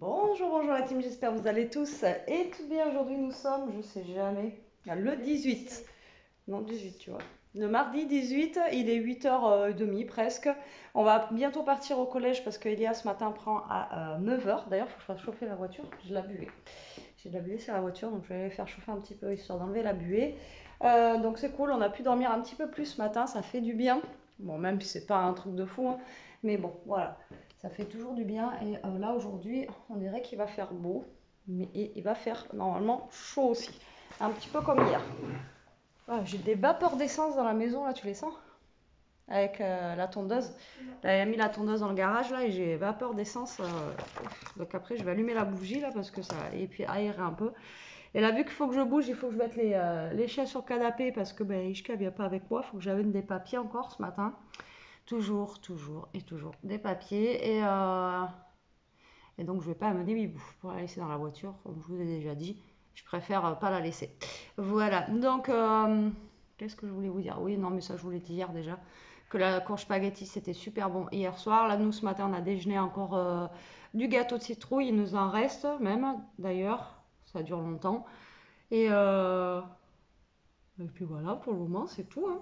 Bonjour, bonjour la team, j'espère que vous allez tous et tout bien. Aujourd'hui nous sommes, je sais jamais, le 18. Non, 18 tu vois. Le mardi 18, il est 8h30 presque. On va bientôt partir au collège parce qu'Elia ce matin prend à 9h. D'ailleurs, il faut que je fasse chauffer la voiture, je la buée. J'ai de la buée sur la voiture, donc je vais aller faire chauffer un petit peu histoire d'enlever la buée. Donc c'est cool, on a pu dormir un petit peu plus ce matin, ça fait du bien. Bon, même si c'est pas un truc de fou, hein, mais bon, voilà. Ça fait toujours du bien. Et là, aujourd'hui, on dirait qu'il va faire beau. Mais il va faire normalement chaud aussi. Un petit peu comme hier. Ah, j'ai des vapeurs d'essence dans la maison, là, tu les sens? Avec la tondeuse. Là, elle a mis la tondeuse dans le garage, là, et j'ai vapeur d'essence. Donc après, je vais allumer la bougie, là, parce que ça... Et puis aérer un peu. Et là, vu qu'il faut que je bouge, il faut que je mette les chiens sur le canapé, parce que ben, Ishka vient pas avec moi. Il faut que j'amène des papiers encore ce matin. Toujours, toujours et toujours des papiers. Et donc, je ne vais pas amener Bibou pour la laisser dans la voiture, comme je vous ai déjà dit. Je préfère pas la laisser. Voilà, donc, qu'est-ce que je voulais vous dire? Oui, non, mais ça, je vous l'ai dit hier déjà. Que la courge spaghetti, c'était super bon hier soir. Là, nous, ce matin, on a déjeuné encore du gâteau de citrouille. Il nous en reste même, d'ailleurs. Ça dure longtemps. Et puis voilà, pour le moment, c'est tout. Hein.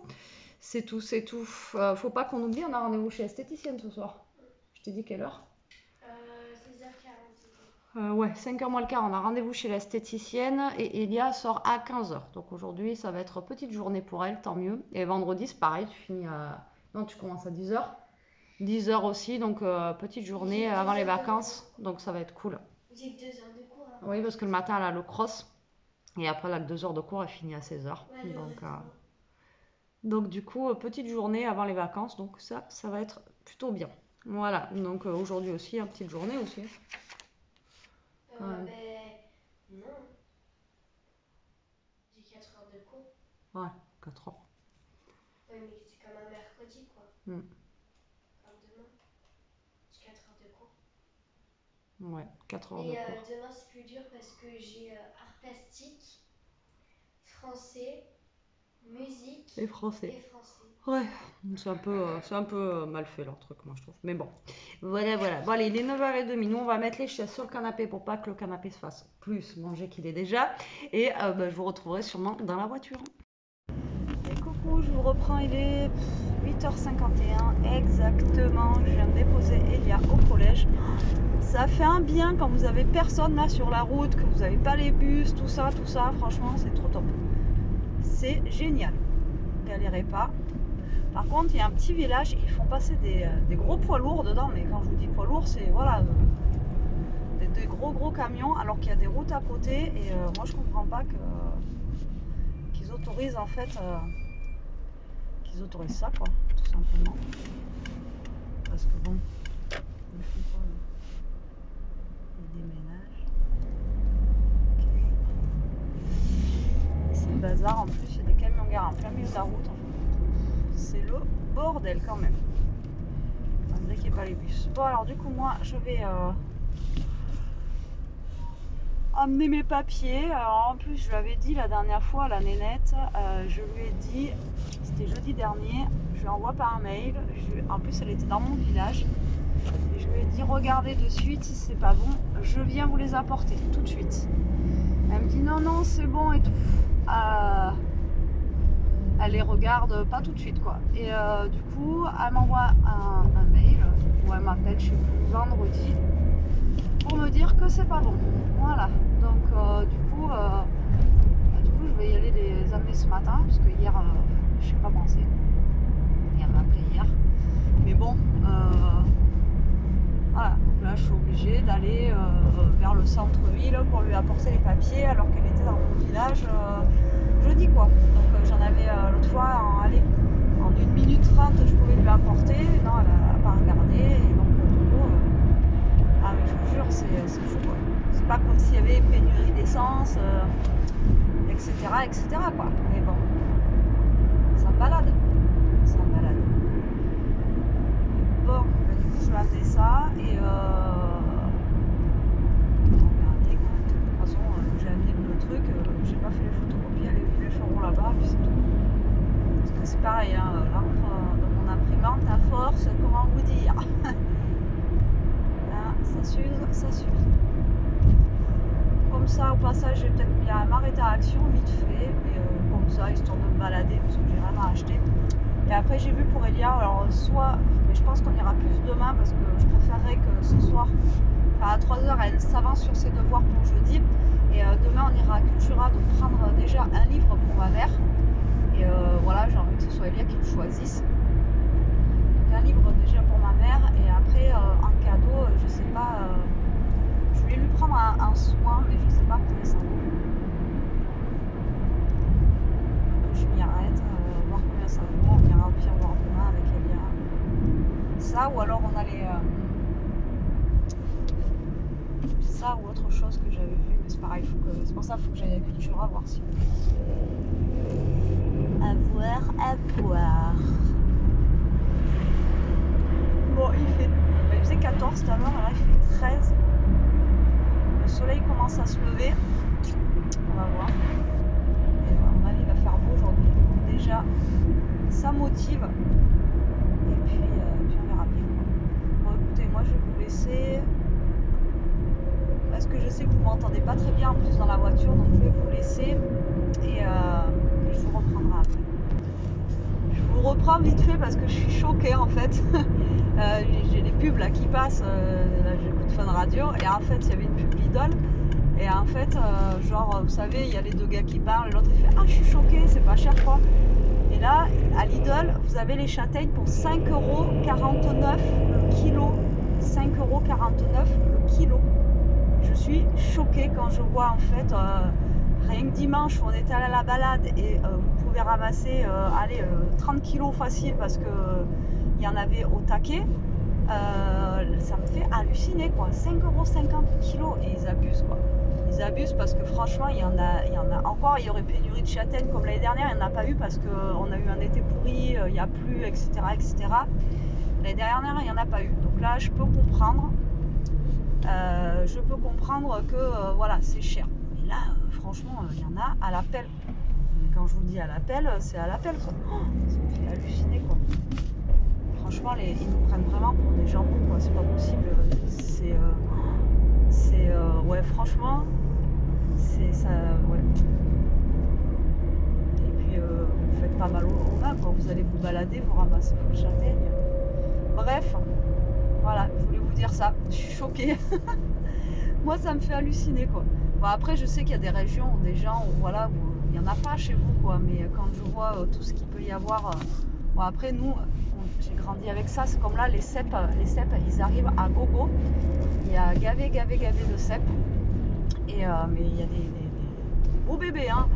C'est tout, c'est tout. Faut pas qu'on oublie, on a rendez-vous chez l'esthéticienne ce soir. Je t'ai dit quelle heure? 16h40. Ouais, 5h moins le quart, on a rendez-vous chez l'esthéticienne et Elia sort à 15h. Donc aujourd'hui, ça va être petite journée pour elle, tant mieux. Et vendredi, c'est pareil, tu finis à... Non, tu commences à 10h. 10h aussi, donc petite journée avant les vacances. Donc ça va être cool. J'ai 2 heures de cours. Hein. Oui, parce que le matin, elle a le cross. Et après, elle a 2 heures de cours, elle finit à 16h. Ouais, Donc du coup, petite journée avant les vacances, donc ça va être plutôt bien. Voilà, donc aujourd'hui aussi, petite journée aussi. Ben, non. J'ai 4 heures de cours. Ouais, 4 heures. Oui, mais c'est comme un mercredi, quoi. Mm. Comme demain. J'ai 4 heures de cours. Ouais, 4 heures de Mais cours. demain, c'est plus dur parce que j'ai art plastique, français, musique Et français. et français. Ouais, c'est un peu mal fait leur truc, moi je trouve. Mais bon, voilà, voilà. Bon, allez, il est 9h30. Nous, on va mettre les chaises sur le canapé pour pas que le canapé se fasse plus manger qu'il est déjà. Et je vous retrouverai sûrement dans la voiture. Et coucou, je vous reprends, il est 8h51 exactement. Je viens de déposer Elia au collège. Ça fait un bien quand vous avez personne là sur la route, que vous n'avez pas les bus, tout ça. Franchement, c'est trop top. C'est génial. Galérez pas. Par contre, il y a un petit village, ils font passer des gros poids lourds dedans, mais quand je vous dis poids lourds, c'est voilà, des gros camions, alors qu'il y a des routes à côté. Et moi, je comprends pas qu'ils autorisent en fait, qu'ils autorisent ça, quoi, tout simplement. Parce que bon, ils font pas, ils déménagent. Okay. C'est le bazar en plus, il y a des camions garés en plein milieu de la route. En fait. C'est le bordel quand même. Malgré qu'il n'y ait pas les bus. Bon, alors du coup, moi, je vais amener mes papiers. Alors en plus, je lui avais dit la dernière fois à la nénette, je lui ai dit, c'était jeudi dernier, je lui envoie par un mail. En plus, elle était dans mon village. Et je lui ai dit, regardez de suite, si c'est pas bon, je viens vous les apporter tout de suite. Elle me dit, non, non, c'est bon et tout. Elle les regarde pas tout de suite, quoi. Et du coup, elle m'envoie un mail, ou elle m'appelle, je sais plus, vendredi, pour me dire que c'est pas bon. Voilà. Donc du coup, je vais y aller les amener ce matin, parce que hier, je sais pas penser. Et elle m'a appelé hier. Mais bon, voilà. Donc là, je suis obligée d'aller vers le centre-ville pour lui apporter les papiers, alors qu'elle était dans mon village jeudi, quoi. Donc j'en avais l'autre fois, en 1 minute 30, je pouvais lui apporter. Non, elle n'a pas regardé. Et donc du coup, ah mais je vous jure, c'est fou, quoi. C'est pas comme s'il y avait pénurie d'essence, etc., quoi. Mais bon, ça me balade. Bon, du coup, je vais amener ça et regardez, quoi. De toute façon, j'ai amené le truc, j'ai pas fait les photocopies, les feront là-bas, puis c'est tout. Parce que c'est pareil, hein, l'encre de mon imprimante à force, comment vous dire. Là, ça ça s'use, ça s'use. Comme ça, au passage, j'ai peut-être mis à m'arrêter à Action vite fait, mais comme ça, histoire de me balader, parce que j'ai rien à acheter. Et après, j'ai vu pour Elia, alors soit, mais je pense qu'on ira plus demain, parce que je préférerais que ce soir, à 3h, elle s'avance sur ses devoirs pour jeudi. Et demain, on ira à Cultura, donc prendre déjà un livre pour ma mère. Et voilà, j'ai envie que ce soit Elia qui le choisisse. Donc un livre déjà pour ma mère, et après, en cadeau, je sais pas, je voulais lui prendre un soin, mais je sais pas combien ça vaut. Je m'y arrête, voir combien ça vaut, on ira au pire voir demain avec Elia. Ça, ou alors on a les... ça ou autre chose que j'avais vu, mais c'est pareil, c'est pour ça qu'il faut que j'aille à Cultura voir si... À voir. Bon, il faisait 14 tout à l'heure, là il fait 13. Le soleil commence à se lever. On va voir. Et à mon avis, il va faire beau aujourd'hui. Déjà, ça motive. Et puis on verra bien. Bon, écoutez, moi je vais vous laisser. Parce que je sais que vous m'entendez pas très bien en plus dans la voiture, donc je vais vous laisser. Et je vous reprendrai après. Je vous reprends vite fait parce que je suis choquée en fait. J'ai les pubs là qui passent, là j'écoute Fun Radio, et en fait il y avait une pub Lidl, et en fait genre vous savez il y a les deux gars qui parlent et l'autre il fait ah je suis choquée, c'est pas cher quoi. Et là à Lidl vous avez les châtaignes pour 5,49€ le kilo. 5,49€ le kilo. Je suis choquée quand je vois en fait rien que dimanche on était allé à la balade et vous pouvez ramasser 30 kilos facile parce que il y en avait au taquet. Ça me fait halluciner quoi. 5,50€ le kilo, et ils abusent quoi. Ils abusent parce que franchement il y en a encore. Il y aurait pénurie de châtaignes comme l'année dernière, il n'y en a pas eu parce qu'on a eu un été pourri, il n'y a plus, etc. L'année dernière il n'y en a pas eu. Donc là je peux comprendre. Que voilà c'est cher. Mais là franchement il y en a à l'appel. Quand je vous dis à l'appel, c'est à l'appel quoi. Oh, ça me fait halluciner quoi. Franchement, ils nous prennent vraiment pour des jambons quoi. C'est pas possible. Ouais, franchement, c'est ça. Ouais. Et puis, vous faites pas mal aux mains quoi. Vous allez vous balader, vous ramassez vos châtaignes. Bref, voilà, je voulais vous dire ça. Je suis choquée. Moi, ça me fait halluciner quoi. Bon, après, je sais qu'il y a des régions où des gens, où, voilà, il n'y en a pas chez vous quoi. Mais quand je vois tout ce qu'il peut y avoir. Bon, après, nous, j'ai grandi avec ça. C'est comme là, les cèpes, ils arrivent à gogo. Il y a gavé de cèpes. Et, mais il y a des beaux bébés. Hein.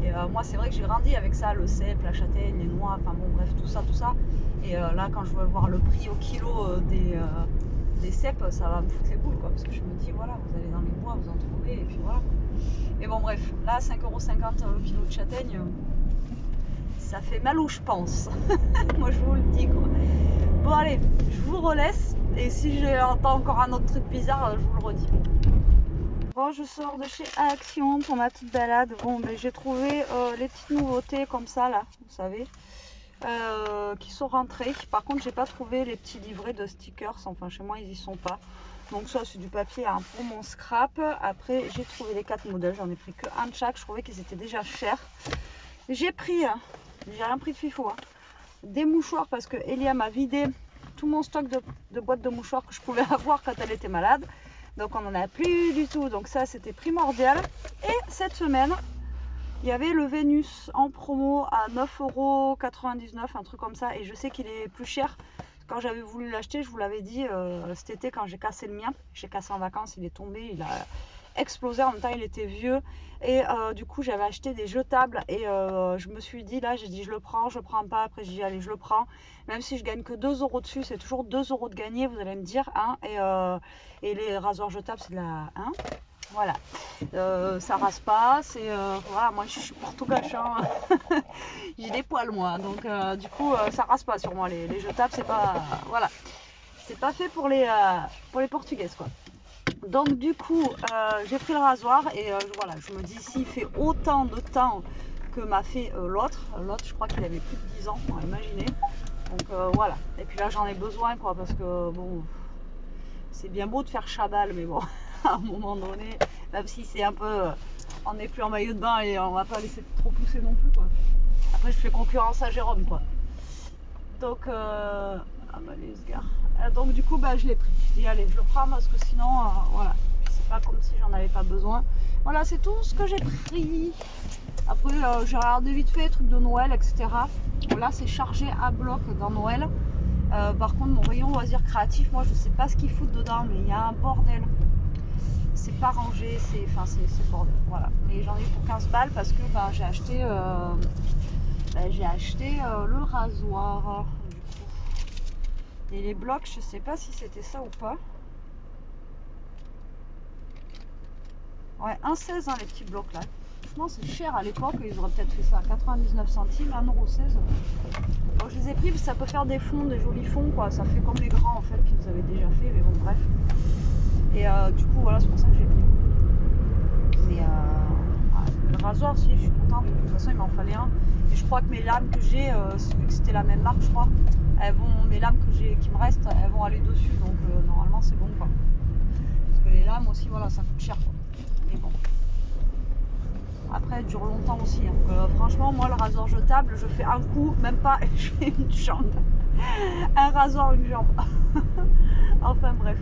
Et moi, c'est vrai que j'ai grandi avec ça, le cèpe, la châtaigne, les noix, enfin bon, bref, tout ça. Et là, quand je veux voir le prix au kilo des cèpes, ça va me foutre les boules, quoi. Parce que je me dis, voilà, vous allez dans les bois, vous en trouvez, et puis voilà. Mais bon, bref, là, 5,50€ le kilo de châtaigne. Ça fait mal où je pense. Moi je vous le dis quoi. Bon allez, je vous relaisse. Et si j'entends encore un autre truc bizarre, je vous le redis. Bon, je sors de chez Action pour ma petite balade. Bon, ben, j'ai trouvé les petites nouveautés comme ça là, vous savez, qui sont rentrées. Par contre, j'ai pas trouvé les petits livrets de stickers. Enfin, chez moi, ils y sont pas. Donc ça, c'est du papier hein, pour mon scrap. Après, j'ai trouvé les 4 modèles. J'en ai pris que un de chaque. Je trouvais qu'ils étaient déjà chers. J'ai pris... J'ai rien pris de fifou. Hein. Des mouchoirs parce que Elia m'a vidé tout mon stock de boîtes de mouchoirs que je pouvais avoir quand elle était malade. Donc on n'en a plus du tout. Donc ça c'était primordial. Et cette semaine, il y avait le Vénus en promo à 9,99€, un truc comme ça. Et je sais qu'il est plus cher. Quand j'avais voulu l'acheter, je vous l'avais dit cet été quand j'ai cassé le mien. J'ai cassé en vacances, il est tombé, il a explosé, en même temps il était vieux. Et du coup j'avais acheté des jetables et je me suis dit là, j'ai dit je le prends pas. Après j'ai dit allez je le prends, même si je gagne que 2€ dessus, c'est toujours 2€ de gagner, vous allez me dire hein. Et les rasoirs jetables c'est de la hein. Voilà, ça rase pas, c'est voilà, moi je suis portugais hein. J'ai des poils moi, donc du coup ça rase pas sur moi les jetables, c'est pas voilà, c'est pas fait pour les portugaises quoi. Donc du coup j'ai pris le rasoir et voilà, je me dis s'il fait autant de temps que m'a fait l'autre je crois qu'il avait plus de 10 ans, imaginez. Donc voilà, et puis là j'en ai besoin quoi, parce que bon c'est bien beau de faire chabal, mais bon, à un moment donné, même si c'est un peu, on n'est plus en maillot de bain et on va pas laisser trop pousser non plus, quoi. Après, je fais concurrence à Jérôme, quoi. Donc, ah bah les gars. Donc du coup, bah je l'ai pris. Je dis allez, je le prends parce que sinon, voilà, c'est pas comme si j'en avais pas besoin. Voilà, c'est tout ce que j'ai pris. Après, j'ai regardé vite fait, trucs de Noël, etc. Là, c'est chargé à bloc dans Noël. Par contre, mon rayon loisirs créatifs, moi, je sais pas ce qu'ils foutent dedans, mais il y a un bordel. C'est pas rangé, c'est bordel. Voilà. Mais j'en ai pour 15 balles parce que ben, j'ai acheté, le rasoir. Du coup. Et les blocs, je sais pas si c'était ça ou pas. Ouais, 1,16 hein, les petits blocs là. Franchement, c'est cher à l'époque. Ils auraient peut-être fait ça à 99 centimes, 1,16 €. Bon, je les ai pris parce que ça peut faire des fonds, des jolis fonds, quoi. Ça fait comme les grands en fait qu'ils avaient déjà fait, mais bon, bref. Et du coup, voilà, c'est pour ça que j'ai pris. Mais le rasoir, si, je suis contente. De toute façon, il m'en fallait un. Et je crois que mes lames que j'ai, vu que c'était la même marque, je crois, mes lames qui me restent, elles vont aller dessus. Donc normalement, c'est bon, quoi. Parce que les lames aussi, voilà, ça coûte cher, quoi. Mais bon. Après, elle dure longtemps aussi. Hein. Franchement, moi, le rasoir jetable, je fais un coup, même pas, et je fais une jambe. Un rasoir, une jambe. Enfin, bref.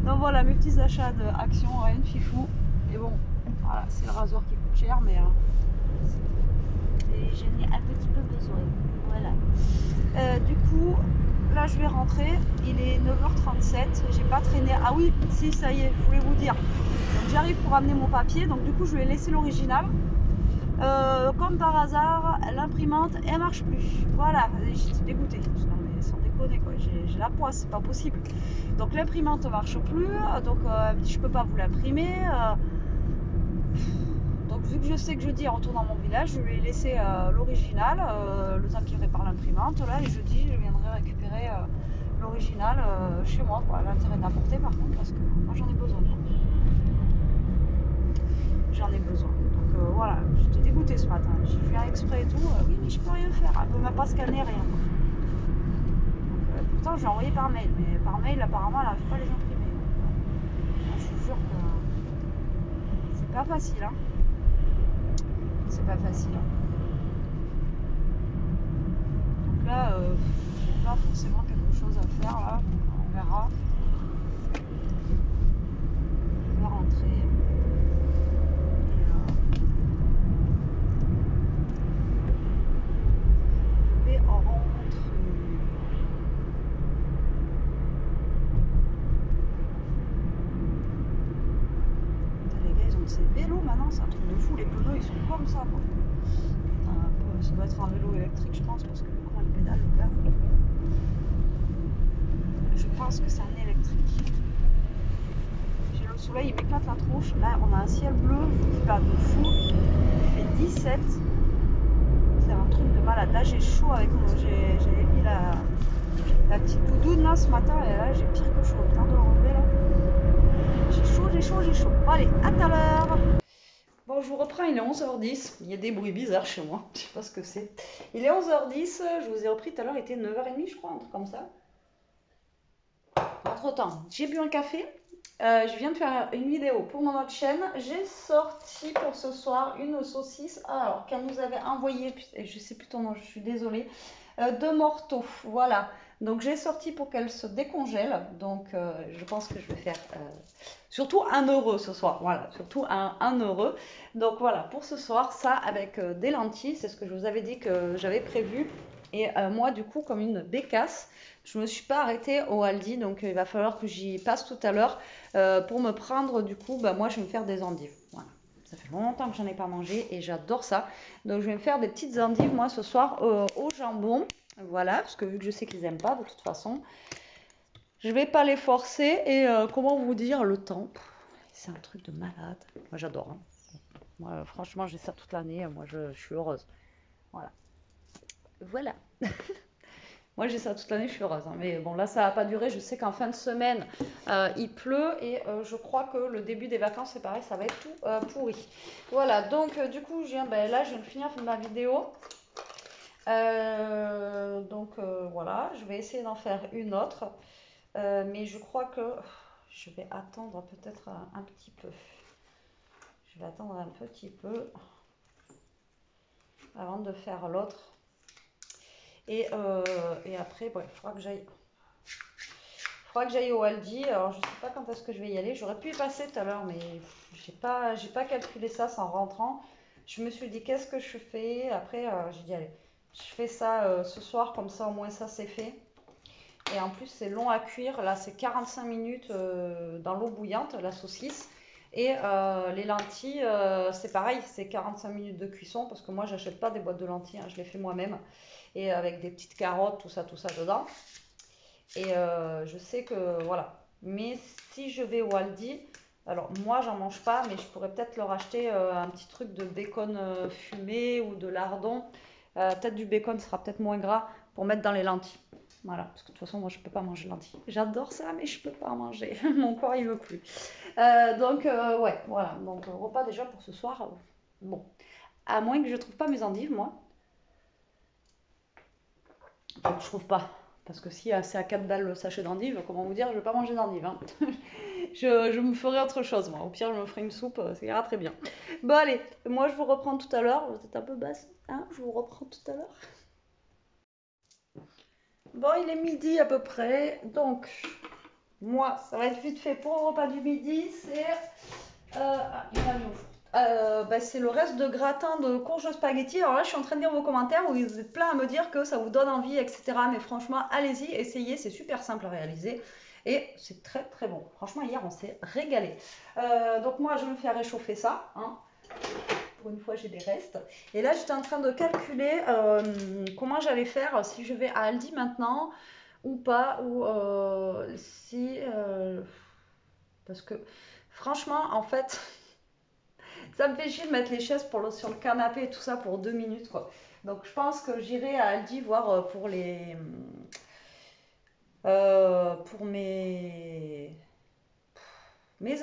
Donc voilà, mes petits achats d'Action, rien de fifou. Et bon, voilà, c'est le rasoir qui coûte cher, mais j'en ai un petit peu besoin. Voilà. Du coup, là, je vais rentrer. Il est 9h37. J'ai pas traîné. Ah oui, si, ça y est, je voulais vous dire. Donc, j'arrive pour amener mon papier. Donc, du coup, je vais laisser l'original. Comme par hasard, l'imprimante elle marche plus. Voilà, j'étais dégoûtée. Non mais sans déconner quoi, j'ai la poisse, c'est pas possible. Donc l'imprimante marche plus, donc elle me dit je peux pas vous l'imprimer. Donc vu que je sais que jeudi elle retourne dans mon village, je lui ai laissé l'original, le temps qu'il répare l'imprimante là, et jeudi je viendrai récupérer l'original chez moi quoi. L'intérêt de l'apporter par contre parce que moi j'en ai besoin. J'en ai besoin. Donc voilà, j'étais dégoûtée ce matin. J'ai fait un exprès et tout. Oui, mais je peux rien faire. Elle ne peut même pas scanner, rien. Donc, pourtant, je l'ai envoyé par mail. Mais par mail, apparemment, elle n'arrive pas à les imprimer. Donc, je vous jure que c'est pas facile. Hein. C'est pas facile. Hein. Donc là, j'ai pas forcément quelque chose à faire. Là. On verra. Je vais rentrer. C'est vélo maintenant, c'est un truc de fou, les pneus ils sont comme ça quoi. Ça doit être un vélo électrique je pense parce que comment il pédale le gars. Je pense que c'est un électrique. J'ai le soleil, il m'éclate la tronche. Là on a un ciel bleu qui va de fou. Il fait 17. C'est un truc de malade. Là j'ai chaud avec moi. J'ai mis la petite doudoune là ce matin et là j'ai pire que chaud. Attends de le relever là. J'ai chaud. Bon, allez, à tout à l'heure. Bon, je vous reprends, il est 11h10. Il y a des bruits bizarres chez moi. Je sais pas ce que c'est. Il est 11h10. Je vous ai repris tout à l'heure, il était 9h30, je crois, un truc comme ça. Entre temps, j'ai bu un café. Je viens de faire une vidéo pour mon autre chaîne. J'ai sorti pour ce soir une saucisse. Alors, qu'elle nous avait envoyé, je sais plus ton nom, je suis désolée, de Morteau. Voilà. Donc, j'ai sorti pour qu'elle se décongèle. Donc, je pense que je vais faire surtout 1 € ce soir. Voilà, surtout 1 €. Donc, voilà, pour ce soir, ça avec des lentilles. C'est ce que je vous avais dit que j'avais prévu. Et moi, du coup, comme une bécasse, je ne me suis pas arrêtée au Aldi. Donc, il va falloir que j'y passe tout à l'heure pour me prendre. Du coup, moi, je vais me faire des endives. Voilà. Ça fait longtemps que j'en ai pas mangé et j'adore ça. Donc, je vais me faire des petites endives, moi, ce soir, au jambon. Voilà, parce que vu que je sais qu'ils n'aiment pas, de toute façon, je vais pas les forcer. Et comment vous dire, le temps, c'est un truc de malade. Moi, j'adore. Hein. Moi, franchement, j'ai ça toute l'année. Moi, je suis heureuse. Voilà. Moi, j'ai ça toute l'année, je suis heureuse. Hein. Mais bon, là, ça va pas durer. Je sais qu'en fin de semaine, il pleut. Et je crois que le début des vacances, c'est pareil, ça va être tout pourri. Voilà, donc du coup, là, je viens de finir ma vidéo. Donc voilà, je vais essayer d'en faire une autre. Mais je crois que je vais attendre peut-être un petit peu. Je vais attendre un petit peu avant de faire l'autre. Et après, bon, il faudra que j'aille au Aldi. Alors, je sais pas quand est-ce que je vais y aller. J'aurais pu y passer tout à l'heure, mais j'ai pas calculé ça sans rentrant. Je me suis dit, qu'est-ce que je fais? Après, j'ai dit, allez, je fais ça ce soir, comme ça, au moins, ça, c'est fait. Et en plus, c'est long à cuire. Là, c'est 45 minutes dans l'eau bouillante, la saucisse. Et les lentilles, c'est pareil, c'est 45 minutes de cuisson parce que moi, j'achète pas des boîtes de lentilles, hein, je les fais moi-même. Et avec des petites carottes, tout ça dedans. Et je sais que voilà. Mais si je vais au Aldi, alors moi, j'en mange pas, mais je pourrais peut-être leur acheter un petit truc de bacon fumé ou de lardon. Peut-être du bacon sera peut-être moins gras pour mettre dans les lentilles. Voilà, parce que de toute façon, moi, je peux pas manger de lentilles. J'adore ça, mais je peux pas en manger. Mon corps, il veut plus. Ouais, voilà. Donc, repas déjà pour ce soir. Bon, à moins que je trouve pas mes endives, moi. Donc, je trouve pas. Parce que si c'est à 4 balles le sachet d'endives, comment vous dire, je vais pas manger d'endives. Hein. je me ferai autre chose, moi. Au pire, je me ferai une soupe, ça ira très bien. Bon, allez, moi, je vous reprends tout à l'heure. Vous êtes un peu basse, hein? Je vous reprends tout à l'heure. Bon, il est midi à peu près. Donc, moi, ça va être vite fait pour le repas du midi. C'est c'est le reste de gratin de courge spaghetti. Alors là, je suis en train de lire vos commentaires où vous êtes plein à me dire que ça vous donne envie, etc. Mais franchement, allez-y, essayez, c'est super simple à réaliser. Et c'est très très bon. Franchement, hier, on s'est régalé. Donc moi, je me fais réchauffer ça. Hein. Pour une fois, j'ai des restes. Et là, j'étais en train de calculer comment j'allais faire si je vais à Aldi maintenant ou pas. Ou si... parce que franchement, en fait... Ça me fait chier de mettre les chaises sur le canapé et tout ça pour 2 minutes, quoi. Donc je pense que j'irai à Aldi voir pour mes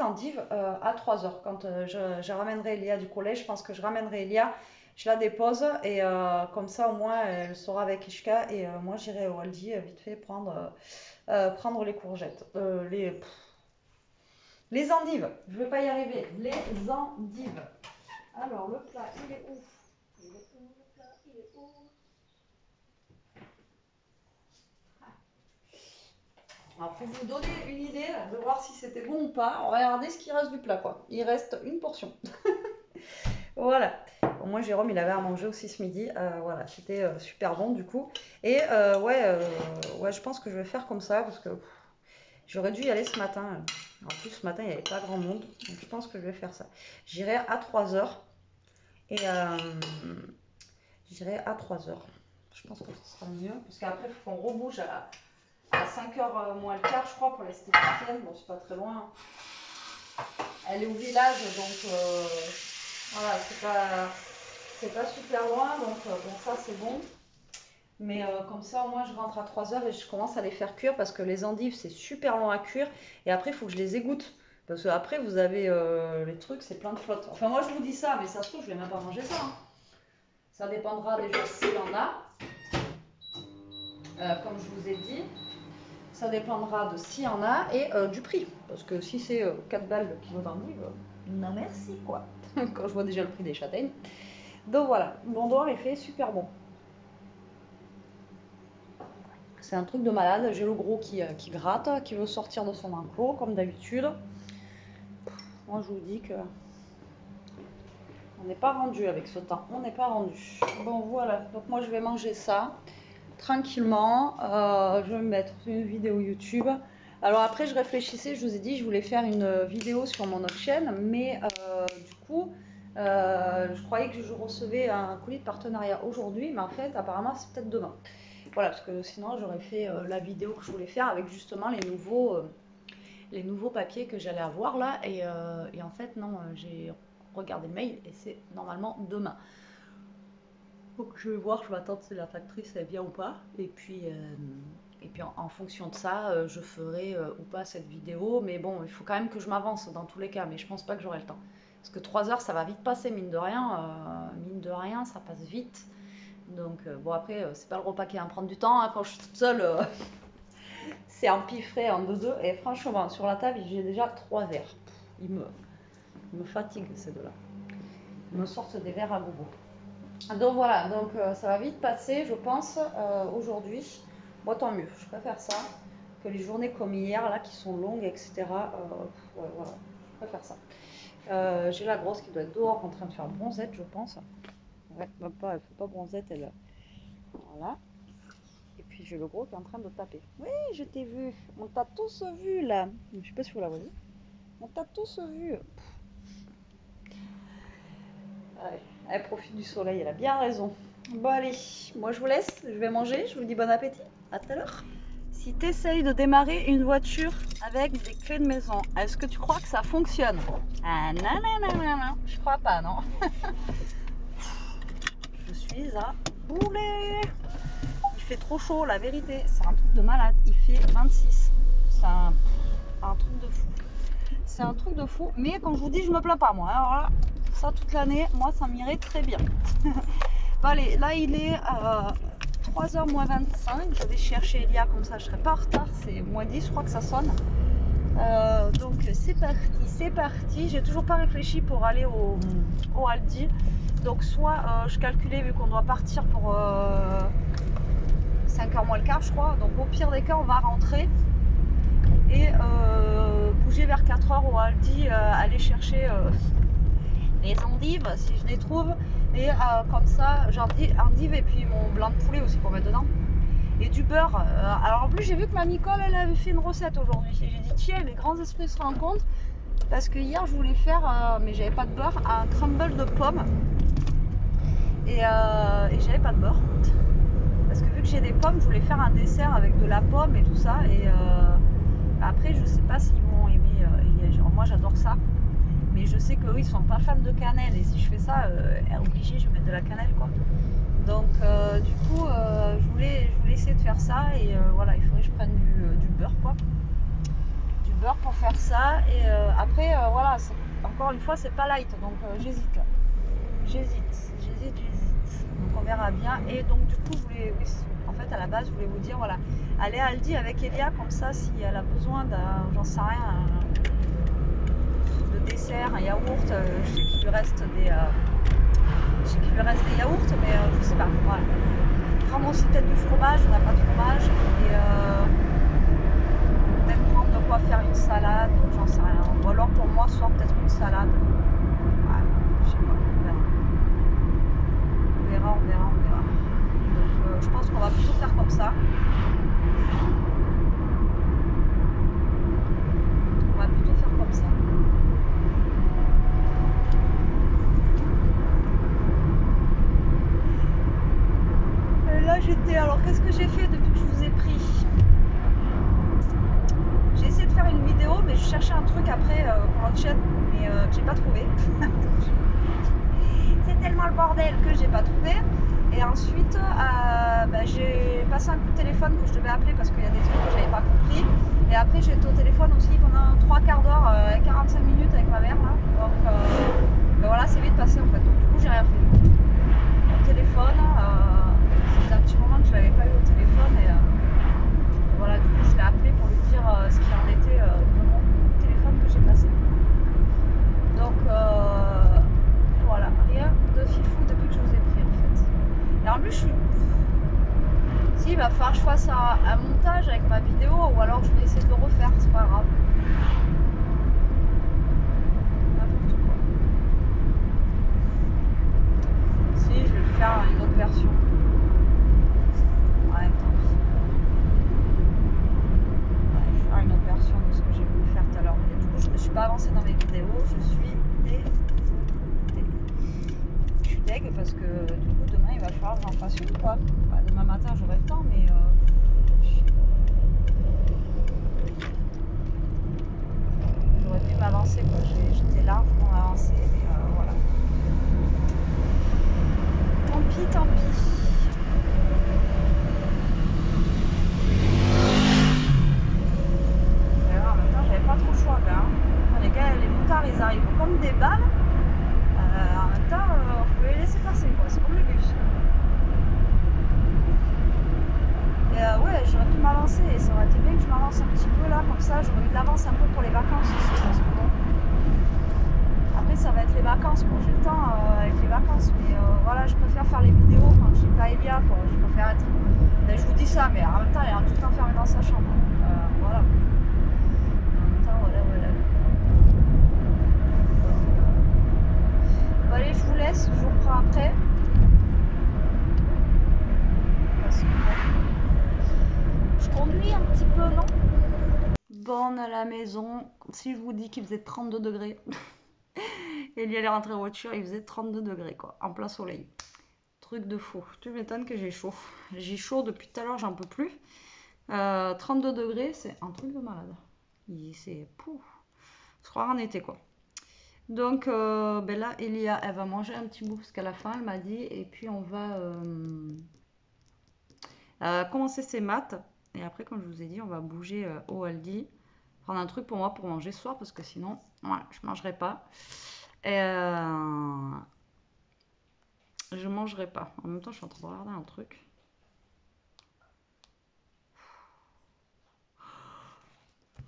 endives à 3 heures. Quand je ramènerai Elia du collège, je pense que je ramènerai Elia, je la dépose et comme ça au moins elle sera avec Ishka et moi j'irai au Aldi vite fait prendre les courgettes. Les endives, je vais pas y arriver. Les endives. Alors, le plat, il est où? Il est où le plat? Il est où? Alors, pour vous donner une idée de voir si c'était bon ou pas, regardez ce qui reste du plat, quoi. Il reste une portion. Voilà. Au moins, Jérôme, il avait à manger aussi ce midi. Voilà, c'était super bon du coup. Et ouais, je pense que je vais faire comme ça parce que j'aurais dû y aller ce matin. En plus, ce matin, il n'y avait pas grand monde. Donc, je pense que je vais faire ça. J'irai à 3 heures. Et j'irai à 3 heures. Je pense que ce sera mieux. Parce qu'après, il faut qu'on rebouge à 5h moins le quart, je crois, pour l'esthéticienne. Bon, c'est pas très loin. Elle est au village, donc voilà, c'est pas super loin. Donc, bon, ça, c'est bon. Mais comme ça, au moins, je rentre à 3 heures et je commence à les faire cuire parce que les endives, c'est super long à cuire. Et après, il faut que je les égoutte. Parce que après, vous avez les trucs, c'est plein de flotte. Enfin, moi, je vous dis ça, mais ça se trouve, je vais même pas manger ça. Hein. Ça dépendra déjà s'il y en a. Comme je vous ai dit. Ça dépendra de s'il y en a et du prix. Parce que si c'est 4 balles le kilo d'endives, non merci quoi. Quand je vois déjà le prix des châtaignes. Donc voilà, l'endroit est fait super bon. C'est un truc de malade. J'ai le gros qui gratte, qui veut sortir de son enclos comme d'habitude. Moi je vous dis que on n'est pas rendu avec ce temps. On n'est pas rendu. Bon voilà, donc moi je vais manger ça tranquillement. Je vais me mettre une vidéo YouTube. Alors après, je réfléchissais, je vous ai dit, je voulais faire une vidéo sur mon autre chaîne, mais du coup, je croyais que je recevais un colis de partenariat aujourd'hui, mais en fait, apparemment, c'est peut-être demain. Voilà, parce que sinon, j'aurais fait la vidéo que je voulais faire avec justement les nouveaux papiers que j'allais avoir là, et en fait, non, j'ai regardé le mail et c'est normalement demain. Donc je vais voir, je vais attendre si la factrice elle vient ou pas. Et puis en fonction de ça, je ferai ou pas cette vidéo. Mais bon, il faut quand même que je m'avance dans tous les cas. Mais je pense pas que j'aurai le temps. Parce que 3 heures, ça va vite passer, mine de rien. Mine de rien, ça passe vite. Donc bon, après, c'est pas le repas qui va me prendre du temps. Hein. Quand je suis toute seule, C'est empiffré en 2-2 et franchement, sur la table, j'ai déjà 3 verres. Ils me fatiguent ces deux-là. Ils me sortent des verres à gogo. Donc voilà, donc ça va vite passer, je pense, aujourd'hui. Bon, tant mieux, je préfère ça que les journées comme hier, là, qui sont longues, etc. Ouais, voilà, je préfère ça. J'ai la grosse qui doit être dehors en train de faire bronzette, je pense. Ouais, même pas, elle fait pas bronzette, elle. Voilà. Et puis j'ai le gros qui est en train de taper. Oui, je t'ai vu. On t'a tous vu là. Je sais pas si vous la voyez. On t'a tous vu. Ouais, elle profite du soleil, elle a bien raison. Bon allez, moi je vous laisse, je vais manger, je vous dis bon appétit, à tout à l'heure. Si tu essayes de démarrer une voiture avec des clés de maison, est-ce que tu crois que ça fonctionne? Ah non, non, non, non, non, je crois pas, non. Je suis à bouler. Il fait trop chaud, la vérité, c'est un truc de malade, il fait 26. C'est un truc de fou. C'est un truc de fou, mais comme je vous dis, je me plains pas moi. Alors là, ça toute l'année, moi ça m'irait très bien. Bon allez, là il est 3h moins 25, je vais chercher Elia comme ça je serai pas en retard, c'est moins 10, je crois que ça sonne. Donc c'est parti, j'ai toujours pas réfléchi pour aller au Aldi. Donc soit je calculais vu qu'on doit partir pour 5h moins le quart je crois, donc au pire des cas on va rentrer et bouger vers 4h au Aldi, aller chercher les endives si je les trouve, et comme ça j'ai endives et puis mon blanc de poulet aussi qu'on met dedans, et du beurre. Alors en plus j'ai vu que ma Nicole elle avait fait une recette aujourd'hui et j'ai dit tiens, les grands esprits se rencontrent, parce que hier je voulais faire mais j'avais pas de beurre, un crumble de pommes et j'avais pas de beurre parce que vu que j'ai des pommes je voulais faire un dessert avec de la pomme et tout ça, et après je sais pas s'ils vont aimer, genre, moi j'adore ça. Mais je sais qu'eux ils sont pas fans de cannelle, et si je fais ça, obligé je vais mettre de la cannelle quoi. Donc du coup je voulais essayer de faire ça, et voilà, il faudrait que je prenne du beurre quoi. Du beurre pour faire ça, et après voilà, encore une fois c'est pas light, donc j'hésite. Donc on verra bien, et donc du coup je voulais, oui, en fait à la base je voulais vous dire voilà, aller à Aldi avec Elia, comme ça si elle a besoin d'un, j'en sais rien, dessert, un yaourt, je sais qu'il lui reste des yaourts, mais je sais pas, voilà. Prendre aussi peut-être du fromage, on n'a pas de fromage, et peut-être prendre de quoi faire une salade, j'en sais rien. Ou alors pour moi, soit peut-être une salade. Ouais, je sais pas, on verra. Donc je pense qu'on va plutôt faire comme ça. Alors qu'est-ce que j'ai fait depuis que je vous ai pris? J'ai essayé de faire une vidéo, mais je cherchais un truc après pour l'autre chaîne, mais que j'ai pas trouvé. C'est tellement le bordel que j'ai pas trouvé. Et ensuite j'ai passé un coup de téléphone que je devais appeler parce qu'il y a des trucs que j'avais pas compris. Et après j'ai été au téléphone aussi pendant 3 quarts d'heure, 45 minutes avec ma mère là. Donc voilà, c'est vite passé en fait. Donc du coup j'ai rien fait. Au téléphone, c'était un petit moment que je l'avais pas eu au téléphone, et voilà, du coup je l'ai appelé pour lui dire ce qu'il en était de mon téléphone que j'ai passé. Donc voilà, rien de fifou depuis que je vous ai pris en fait. Et en plus si, il va falloir que je fasse un montage avec ma vidéo, ou alors je vais essayer de le refaire, c'est pas grave. N'importe quoi. Si, je vais faire une autre version. Ouais, tant pis. Ouais, je vais faire une autre version de ce que j'ai voulu faire tout à l'heure. Du coup, je ne me suis pas avancée dans mes vidéos. Je suis dégoûtée. Je suis deg parce que du coup, demain, il va falloir que j'en fasse une quoi. Bah, demain matin, j'aurai le temps, mais j'aurais pu m'avancer quoi. J'étais largement avancée, et voilà. Tant pis. En même temps, j'avais pas trop le choix là. Les motards ils arrivent comme des balles. En même temps, faut les laisser passer quoi. C'est comme le bus. Et Mais ouais, j'aurais pu m'avancer et ça aurait été bien que je m'avance un petit peu là, comme ça j'aurais eu de l'avance un peu pour les vacances aussi. Parce que bon, après ça va être les vacances, bon j'ai le temps avec les vacances, mais voilà, je préfère faire les vidéos quand j'ai pas Elia, quoi. Je préfère être. Ben, je vous dis ça, mais en même temps, elle est tout le temps fermée dans sa chambre. Voilà. En même temps, voilà. Bon, allez, je vous laisse, je vous reprends après. Parce que je conduis un petit peu, non? Bon, on est à la maison. Si je vous dis qu'il faisait 32 degrés, Elie allait rentrer en voiture, il faisait 32 degrés, quoi, en plein soleil. Truc de fou. Tu m'étonnes que j'ai chaud. J'ai chaud depuis tout à l'heure, j'en peux plus. 32 degrés, c'est un truc de malade. C'est pouf. Je crois en été, quoi. Donc ben là, Elia, elle va manger un petit bout parce qu'à la fin, elle m'a dit. Et puis, on va commencer ses maths. Et après, comme je vous ai dit, on va bouger au Aldi. Prendre un truc pour moi pour manger ce soir parce que sinon, ouais, je mangerai pas. Et je mangerai pas. En même temps, je suis en train de regarder un truc.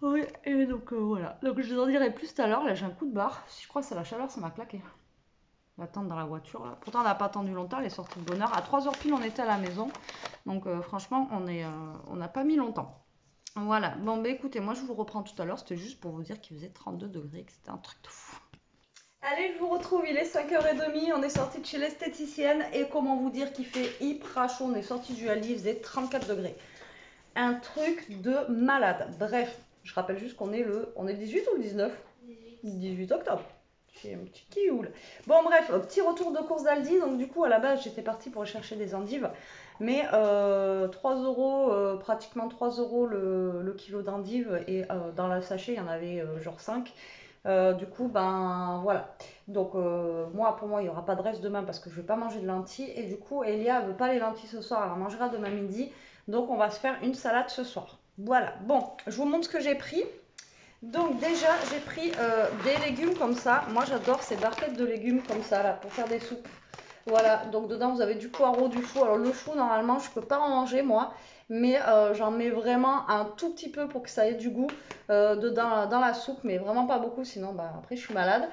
Oui, et donc voilà. Donc je vous en dirai plus tout à l'heure. Là, j'ai un coup de barre. Je crois que c'est la chaleur, ça m'a claqué. L'attente dans la voiture là. Pourtant, on n'a pas attendu longtemps. Elle est sortie de bonne heure. À 3h pile, on était à la maison. Donc franchement, on n'a pas mis longtemps. Voilà. Bon, bah écoutez, moi je vous reprends tout à l'heure. C'était juste pour vous dire qu'il faisait 32 degrés, que c'était un truc de fou. Allez, je vous retrouve, il est 5h30, on est sorti de chez l'esthéticienne et comment vous dire qu'il fait hyper chaud, on est sorti du Aldi, il faisait 34 degrés. Un truc de malade. Bref, je rappelle juste qu'on est on est le 18 ou le 19 ? 18 octobre. J'ai un petit kioul. Bon bref, petit retour de course d'Aldi, donc du coup à la base j'étais partie pour chercher des endives, mais 3 euros, pratiquement 3 euros le kilo d'endives et dans la sachet il y en avait genre 5. Du coup, ben voilà. Donc, pour moi, il n'y aura pas de reste demain parce que je ne vais pas manger de lentilles. Et du coup, Elia ne veut pas les lentilles ce soir, elle en mangera demain midi. Donc, on va se faire une salade ce soir. Voilà. Bon, je vous montre ce que j'ai pris. Donc, déjà, j'ai pris des légumes comme ça. Moi, j'adore ces barquettes de légumes comme ça, là, pour faire des soupes. Voilà, donc dedans vous avez du poireau, du chou. Alors le chou normalement je peux pas en manger moi, mais j'en mets vraiment un tout petit peu pour que ça ait du goût dedans dans la soupe, mais vraiment pas beaucoup sinon bah, après je suis malade.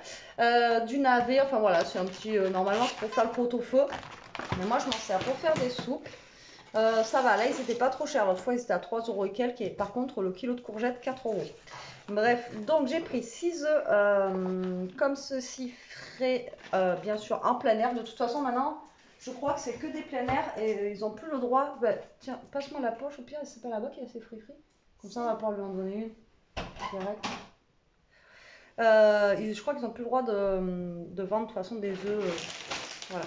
Du navet, enfin voilà, c'est un petit, normalement c'est pour faire le pot-au-feu, mais moi je m'en sers pour faire des soupes. Ça va, là ils étaient pas trop chers, l'autre fois ils étaient à 3 euros et quelques, et par contre le kilo de courgettes 4 euros. Bref, donc j'ai pris 6 œufs comme ceci, frais, bien sûr, en plein air. De toute façon, maintenant, je crois que c'est que des plein air et ils n'ont plus le droit. Bah, tiens, passe-moi la poche, au pire, c'est pas là-bas qu'il y a ces fruits frits. Comme ça, on va pouvoir lui en donner une. Direct. Je crois qu'ils n'ont plus le droit de vendre de toute façon des œufs. Voilà.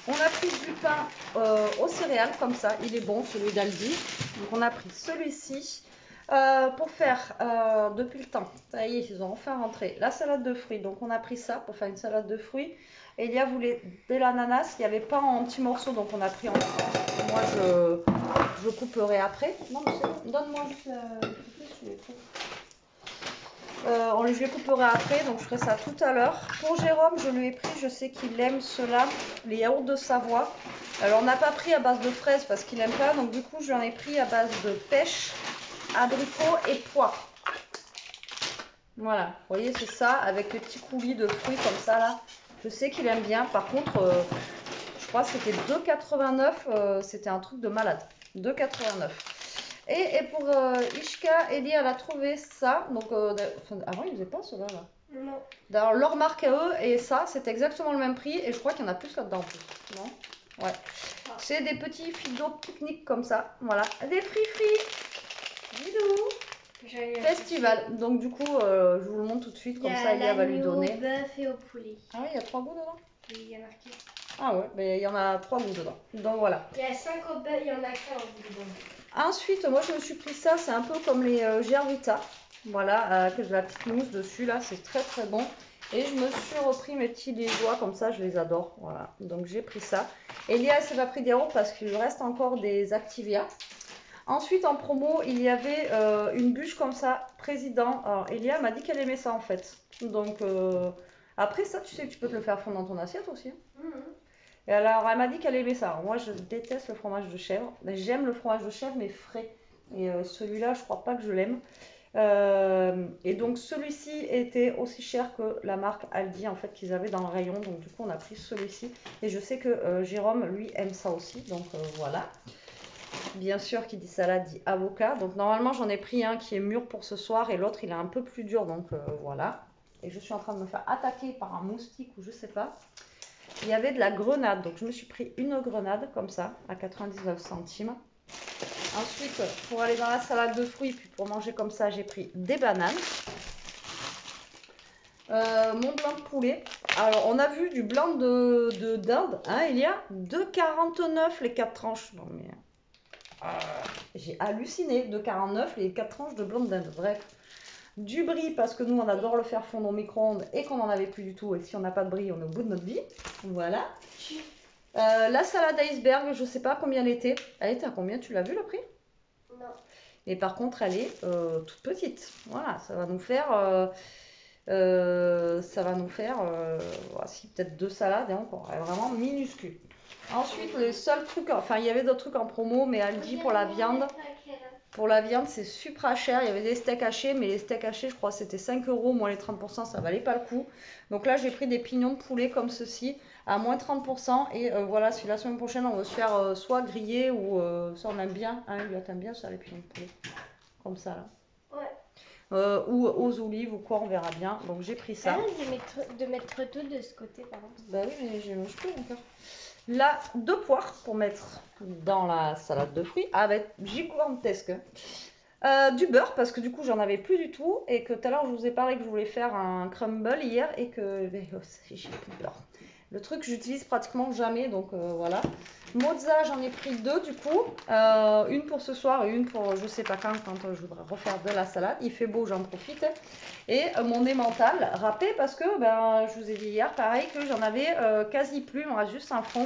On a pris du pain aux céréales, comme ça. Il est bon, celui d'Aldi. Donc, on a pris celui-ci. Pour faire depuis le temps, ça y est, ils ont enfin rentré la salade de fruits. Donc on a pris ça pour faire une salade de fruits. Elia voulait de l'ananas, il n'y avait pas en petits morceaux, donc on a pris en. Moi je couperai après. Non, mais c'est bon, donne-moi juste je les couperai après, donc je ferai ça tout à l'heure. Pour Jérôme, je lui ai pris, je sais qu'il aime cela, les yaourts de Savoie. Alors on n'a pas pris à base de fraises parce qu'il n'aime pas, donc du coup je lui en ai pris à base de pêche, abricots et pois. Voilà, vous voyez, c'est ça, avec les petits coulis de fruits comme ça là. Je sais qu'il aime bien. Par contre, je crois que c'était 2,89, c'était un truc de malade. 2,89. Et pour Ishka, Ellie, elle a trouvé ça. Donc, avant, ils faisaient pas cela là. Non. D'ailleurs, leur marque à eux, et ça, c'est exactement le même prix. Et je crois qu'il y en a plus là-dedans en plus. Non? Ouais. Ah. C'est des petits fideaux pique-nique comme ça. Voilà. Des free. Bisous. Festival. Donc du coup, je vous le montre tout de suite, comme ça Elia va lui donner. Il y a l'agneau, au bœuf et au poulet. Ah oui, il y a 3 goûts dedans? Oui, il y a marqué. Ah ouais, mais il y en a 3 goûts dedans. Donc voilà. Il y a 5 au bœuf, il y en a qu'un au goût dedans. Ensuite, moi je me suis pris ça, c'est un peu comme les Gervita. Voilà, avec de la petite mousse dessus là, c'est très très bon. Et je me suis repris mes petits liégeois, comme ça je les adore. Voilà, donc j'ai pris ça. Elia s'est pas pris des yaourts parce qu'il lui reste encore des Activia. Ensuite, en promo, il y avait une bûche comme ça, président. Alors, Elia m'a dit qu'elle aimait ça en fait. Donc, après ça, tu sais que tu peux te le faire fondre dans ton assiette aussi. Et alors, elle m'a dit qu'elle aimait ça. Alors, moi, je déteste le fromage de chèvre. J'aime le fromage de chèvre, mais frais. Et celui-là, je crois pas que je l'aime. Et donc, celui-ci était aussi cher que la marque Aldi, en fait, qu'ils avaient dans le rayon. Donc, du coup, on a pris celui-ci. Et je sais que Jérôme, lui, aime ça aussi. Donc, voilà. Bien sûr, qui dit salade dit avocat. Donc, normalement, j'en ai pris un qui est mûr pour ce soir et l'autre, il est un peu plus dur. Donc, voilà. Et je suis en train de me faire attaquer par un moustique ou je sais pas. Il y avait de la grenade, donc je me suis pris une grenade comme ça à 99 centimes. Ensuite, pour aller dans la salade de fruits, puis pour manger comme ça, j'ai pris des bananes. Mon blanc de poulet. Alors, on a vu du blanc de dinde, hein, il y a 2,49 les 4 tranches. Non, mais j'ai halluciné, 2,49 les 4 tranches de blanc de dinde. Bref. Du brie parce que nous on adore le faire fondre au micro-ondes et qu'on n'en avait plus du tout et si on n'a pas de brie on est au bout de notre vie. Voilà. La salade iceberg, je sais pas combien elle était. Elle était à combien? Tu l'as vu le prix? Non. Et par contre elle est toute petite. Voilà, ça va nous faire voici peut-être 2 salades et encore. Elle est vraiment minuscule. Ensuite les seuls trucs, enfin il y avait d'autres trucs en promo mais Aldi pour la viande. Pour la viande, c'est super cher. Il y avait des steaks hachés, mais les steaks hachés, je crois, c'était 5 euros. Moins les 30%, ça valait pas le coup. Donc là, j'ai pris des pignons de poulet comme ceci, à moins 30%. Et voilà, si la semaine prochaine, on veut se faire soit griller ou ça, on aime bien. Hein, Elliot aime bien ça, les pignons de poulet. Comme ça, là. Ouais. Ou aux olives ou quoi, on verra bien. Donc j'ai pris ça. De mettre tout de ce côté, par exemple. Bah oui, mais je peux encore. Là, 2 poires pour mettre dans la salade de fruits avec gigantesque. Du beurre parce que du coup j'en avais plus du tout et que tout à l'heure je vous ai parlé que je voulais faire un crumble hier et que j'ai plus de beurre. Le truc que j'utilise pratiquement jamais donc voilà. Mozza j'en ai pris 2 du coup, une pour ce soir et une pour je sais pas quand je voudrais refaire de la salade. Il fait beau, j'en profite. Et mon emmental râpé parce que je vous ai dit hier pareil que j'en avais quasi plus, il me reste juste un fond.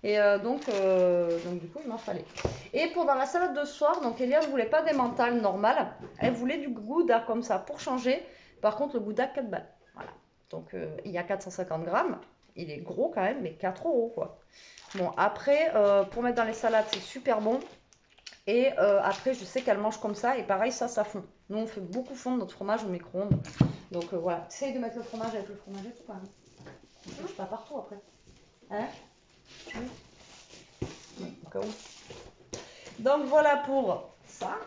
Et donc du coup il m'en fallait. Et pour dans la salade de ce soir, donc Elia ne voulait pas d'emmental normal, elle voulait du gouda comme ça pour changer. Par contre le gouda 4 balles. Voilà. Donc il y a 450 grammes, il est gros quand même, mais 4 euros quoi. Bon après pour mettre dans les salades c'est super bon. Et après je sais qu'elle mange comme ça et pareil ça fond. Nous on fait beaucoup fondre notre fromage au micro-ondes. Donc voilà, essaye de mettre le fromage avec le fromage et tout pareil. On ne touche pas partout après. Hein? Au cas où. Donc voilà pour ça.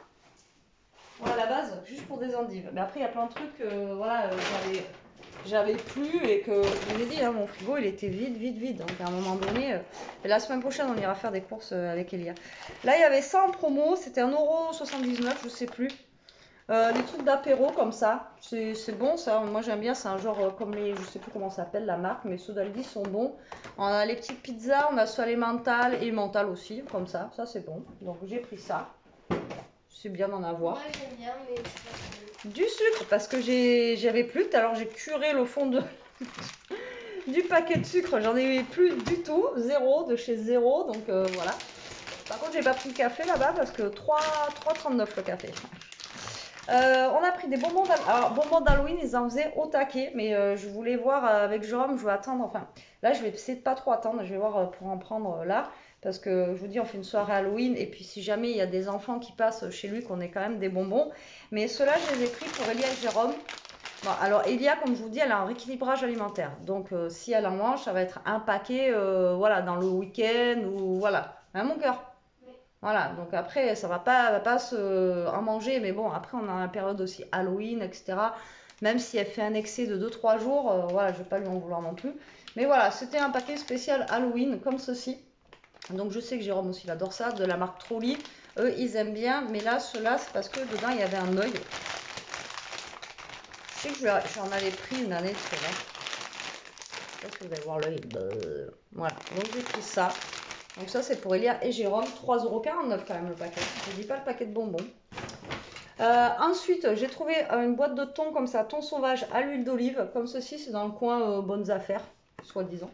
Voilà la base, juste pour des endives. Mais après il y a plein de trucs, j'avais plus et que je vous ai dit, hein, mon frigo il était vide. Donc à un moment donné, la semaine prochaine on ira faire des courses avec Elia. Là il y avait ça en promo, c'était 1,79 €, je sais plus. Les trucs d'apéro comme ça, c'est bon ça, moi j'aime bien, c'est un genre comme les, je sais plus comment ça s'appelle la marque, mais ceux d'Aldi sont bons. On a les petites pizzas, on a soit les mentales et mentales aussi, comme ça c'est bon. Donc j'ai pris ça, c'est bien d'en avoir. Moi j'aime bien, mais c'est pas Du sucre, parce que j'avais plus, alors j'ai curé le fond du paquet de sucre, j'en ai plus du tout, zéro, de chez zéro, donc voilà. Par contre j'ai pas pris le café là-bas parce que 3,39 le café. On a pris des bonbons d'Halloween. Alors, bonbons d'Halloween, ils en faisaient au taquet, mais je voulais voir avec Jérôme, je vais attendre. Enfin, là, je vais essayer de pas trop attendre. Je vais voir pour en prendre là. Parce que je vous dis, on fait une soirée Halloween. Et puis, si jamais il y a des enfants qui passent chez lui, qu'on ait quand même des bonbons. Mais ceux-là, je les ai pris pour Elia et Jérôme. Bon, alors, Elia, comme je vous dis, elle a un rééquilibrage alimentaire. Donc, si elle en mange, ça va être un paquet voilà, dans le week-end ou voilà. Hein, mon cœur? Voilà, donc après, ça va pas se en manger, mais bon, après, on a la période aussi Halloween, etc. Même si elle fait un excès de 2-3 jours, voilà, je vais pas lui en vouloir non plus. Mais voilà, c'était un paquet spécial Halloween, comme ceci. Donc je sais que Jérôme aussi, il adore ça, de la marque Trolli. Eux, ils aiment bien, mais là, ceux-là, c'est parce que dedans, il y avait un œil. Je sais que j'en avais pris une année de ceux-là. Je sais pas si vous allez voir l'œil. Voilà, donc j'ai pris ça. Donc ça c'est pour Elia et Jérôme, 3,49 € quand même le paquet. Je ne dis pas le paquet de bonbons. Ensuite j'ai trouvé une boîte de thon comme ça, thon sauvage à l'huile d'olive, comme ceci, c'est dans le coin bonnes affaires, soi-disant.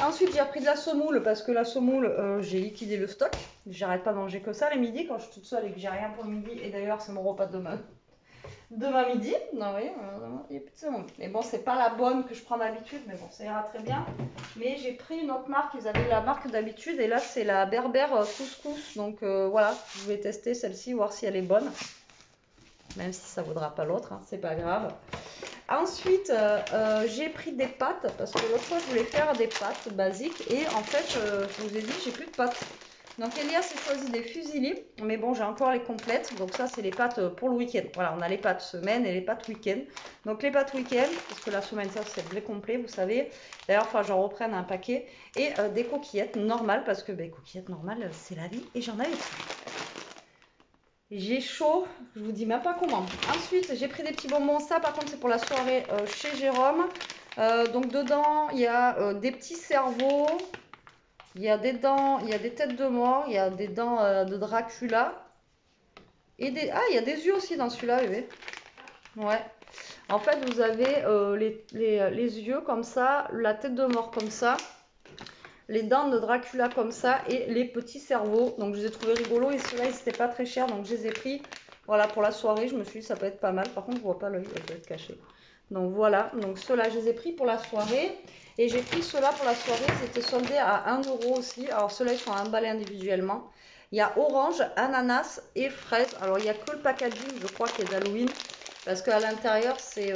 Ensuite j'ai pris de la semoule parce que la semoule j'ai liquidé le stock. J'arrête pas de manger que ça les midis quand je suis toute seule et que j'ai rien pour le midi, et d'ailleurs c'est mon repas de demain. demain midi. Non, oui, il y a plus de secondes. Mais bon, c'est pas la bonne que je prends d'habitude, mais bon, ça ira très bien. Mais j'ai pris une autre marque, ils avaient la marque d'habitude, et là, c'est la Berbère Couscous. Donc voilà, je vais tester celle-ci, voir si elle est bonne. Même si ça ne vaudra pas l'autre, hein, c'est pas grave. Ensuite, j'ai pris des pâtes, parce que l'autre fois, je voulais faire des pâtes basiques, et en fait, je vous ai dit, j'ai plus de pâtes. Donc Elia s'est choisi des fusillis, mais bon, j'ai encore les complètes. Donc ça, c'est les pâtes pour le week-end. Voilà, on a les pâtes semaine et les pâtes week-end. Donc les pâtes week-end, parce que la semaine, ça, c'est le blé complet, vous savez. D'ailleurs, il faut que j'en reprenne un paquet. Et des coquillettes normales, parce que coquillettes normales, c'est la vie. Et j'en avais plus. J'ai chaud, je vous dis même pas comment. Ensuite, j'ai pris des petits bonbons. Ça, par contre, c'est pour la soirée chez Jérôme. Donc dedans, il y a des petits cerveaux. Il y a des dents, il y a des têtes de mort, il y a des dents de Dracula. Et des... Ah, il y a des yeux aussi dans celui-là, bébé. Ouais. En fait, vous avez les yeux comme ça, la tête de mort comme ça, les dents de Dracula comme ça et les petits cerveaux. Donc, je les ai trouvés rigolos et ceux-là, ils n'étaient pas très chers. Donc, je les ai pris voilà, pour la soirée. Je me suis dit, ça peut être pas mal. Par contre, je ne vois pas l'œil, il doit être caché. Donc, voilà. Donc, ceux-là, je les ai pris pour la soirée. Et j'ai pris ceux-là pour la soirée, ils étaient soldés à 1 € aussi. Alors ceux-là, ils sont emballés individuellement. Il y a orange, ananas et fraise. Alors il n'y a que le packaging, je crois, qui est d'Halloween. Parce qu'à l'intérieur, c'est...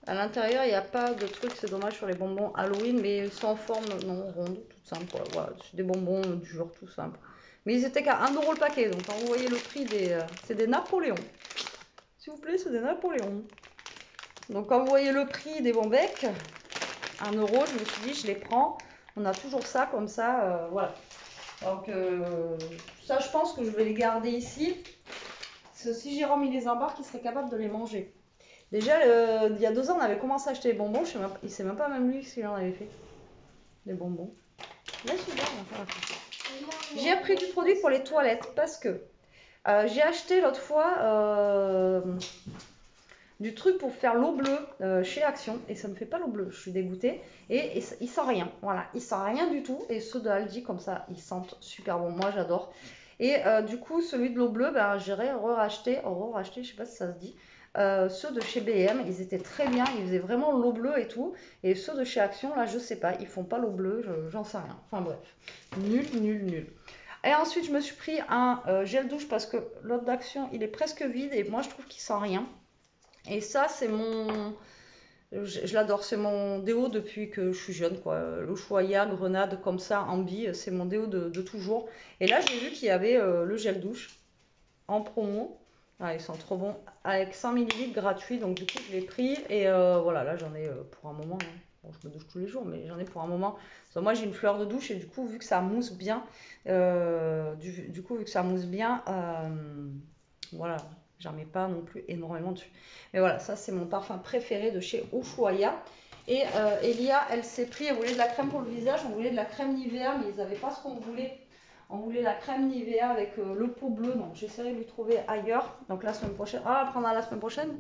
À l'intérieur, il n'y a pas de truc, c'est dommage sur les bonbons Halloween, mais ils sont en forme, non, ronde, toute simple. Quoi. Voilà, c'est des bonbons du genre tout simple. Mais ils étaient qu'à 1 € le paquet, donc quand vous voyez le prix des... c'est des Napoléons. S'il vous plaît, c'est des Napoléons. Donc quand vous voyez le prix des bons becs, 1 €, je me suis dit, je les prends. On a toujours ça comme ça, voilà. Donc ça, je pense que je vais les garder ici. Parce que si Jérôme il les embarque, il serait capable de les manger. Déjà, il y a 2 ans, on avait commencé à acheter des bonbons. Il ne sait même pas même lui s'il en avait fait. Des bonbons. Là, super, on va faire. J'ai appris du produit pour les toilettes parce que j'ai acheté l'autre fois du truc pour faire l'eau bleue chez Action et ça me fait pas l'eau bleue, je suis dégoûtée et il sent rien, voilà, il sent rien du tout et ceux de Aldi comme ça ils sentent super bon, moi j'adore et du coup celui de l'eau bleue ben, j'irai racheter, je sais pas si ça se dit, ceux de chez BM ils étaient très bien, ils faisaient vraiment l'eau bleue et tout et ceux de chez Action là je sais pas, ils font pas l'eau bleue, j'en sais rien, enfin bref, nul. Et ensuite je me suis pris un gel douche parce que l'autre d'Action il est presque vide et moi je trouve qu'il sent rien. Et ça, c'est mon... Je l'adore, c'est mon déo depuis que je suis jeune, quoi. L'Ushuaïa, grenade, comme ça, ambi, c'est mon déo de toujours. Et là, j'ai vu qu'il y avait le gel douche en promo. Ah, ils sont trop bons. Avec 100 ml gratuit, donc du coup, je l'ai pris. Et voilà, là, j'en ai pour un moment. Hein. Bon, je me douche tous les jours, mais j'en ai pour un moment. Moi, j'ai une fleur de douche et du coup, vu que ça mousse bien, voilà, j'en mets pas non plus énormément dessus. Mais voilà, ça c'est mon parfum préféré de chez Ushuaïa. Et Elia, elle s'est pris, elle voulait de la crème pour le visage, on voulait de la crème Nivea, mais ils n'avaient pas ce qu'on voulait. On voulait la crème Nivea avec le pot bleu, donc j'essaierai de lui trouver ailleurs. Donc la semaine prochaine. Ah, elle prendra la semaine prochaine.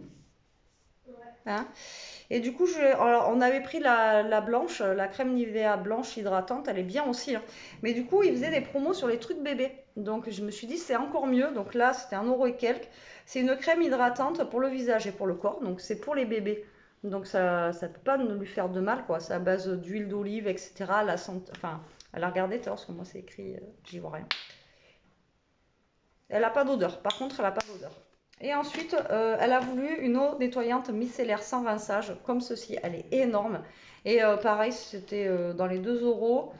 Ouais. Hein, et du coup, alors, on avait pris la blanche, la crème Nivea blanche hydratante, elle est bien aussi. Hein. Mais du coup, ils faisaient des promos sur les trucs bébés. Donc je me suis dit, c'est encore mieux. Donc là, c'était 1 € et quelques. C'est une crème hydratante pour le visage et pour le corps. Donc c'est pour les bébés. Donc ça ne peut pas lui faire de mal, quoi. C'est à base d'huile d'olive, etc. Enfin, elle a regardé, parce que moi c'est écrit, j'y vois rien. Elle n'a pas d'odeur. Par contre, elle n'a pas d'odeur. Et ensuite, elle a voulu une eau nettoyante micellaire sans rinçage, comme ceci. Elle est énorme. Et pareil, c'était dans les 2 €.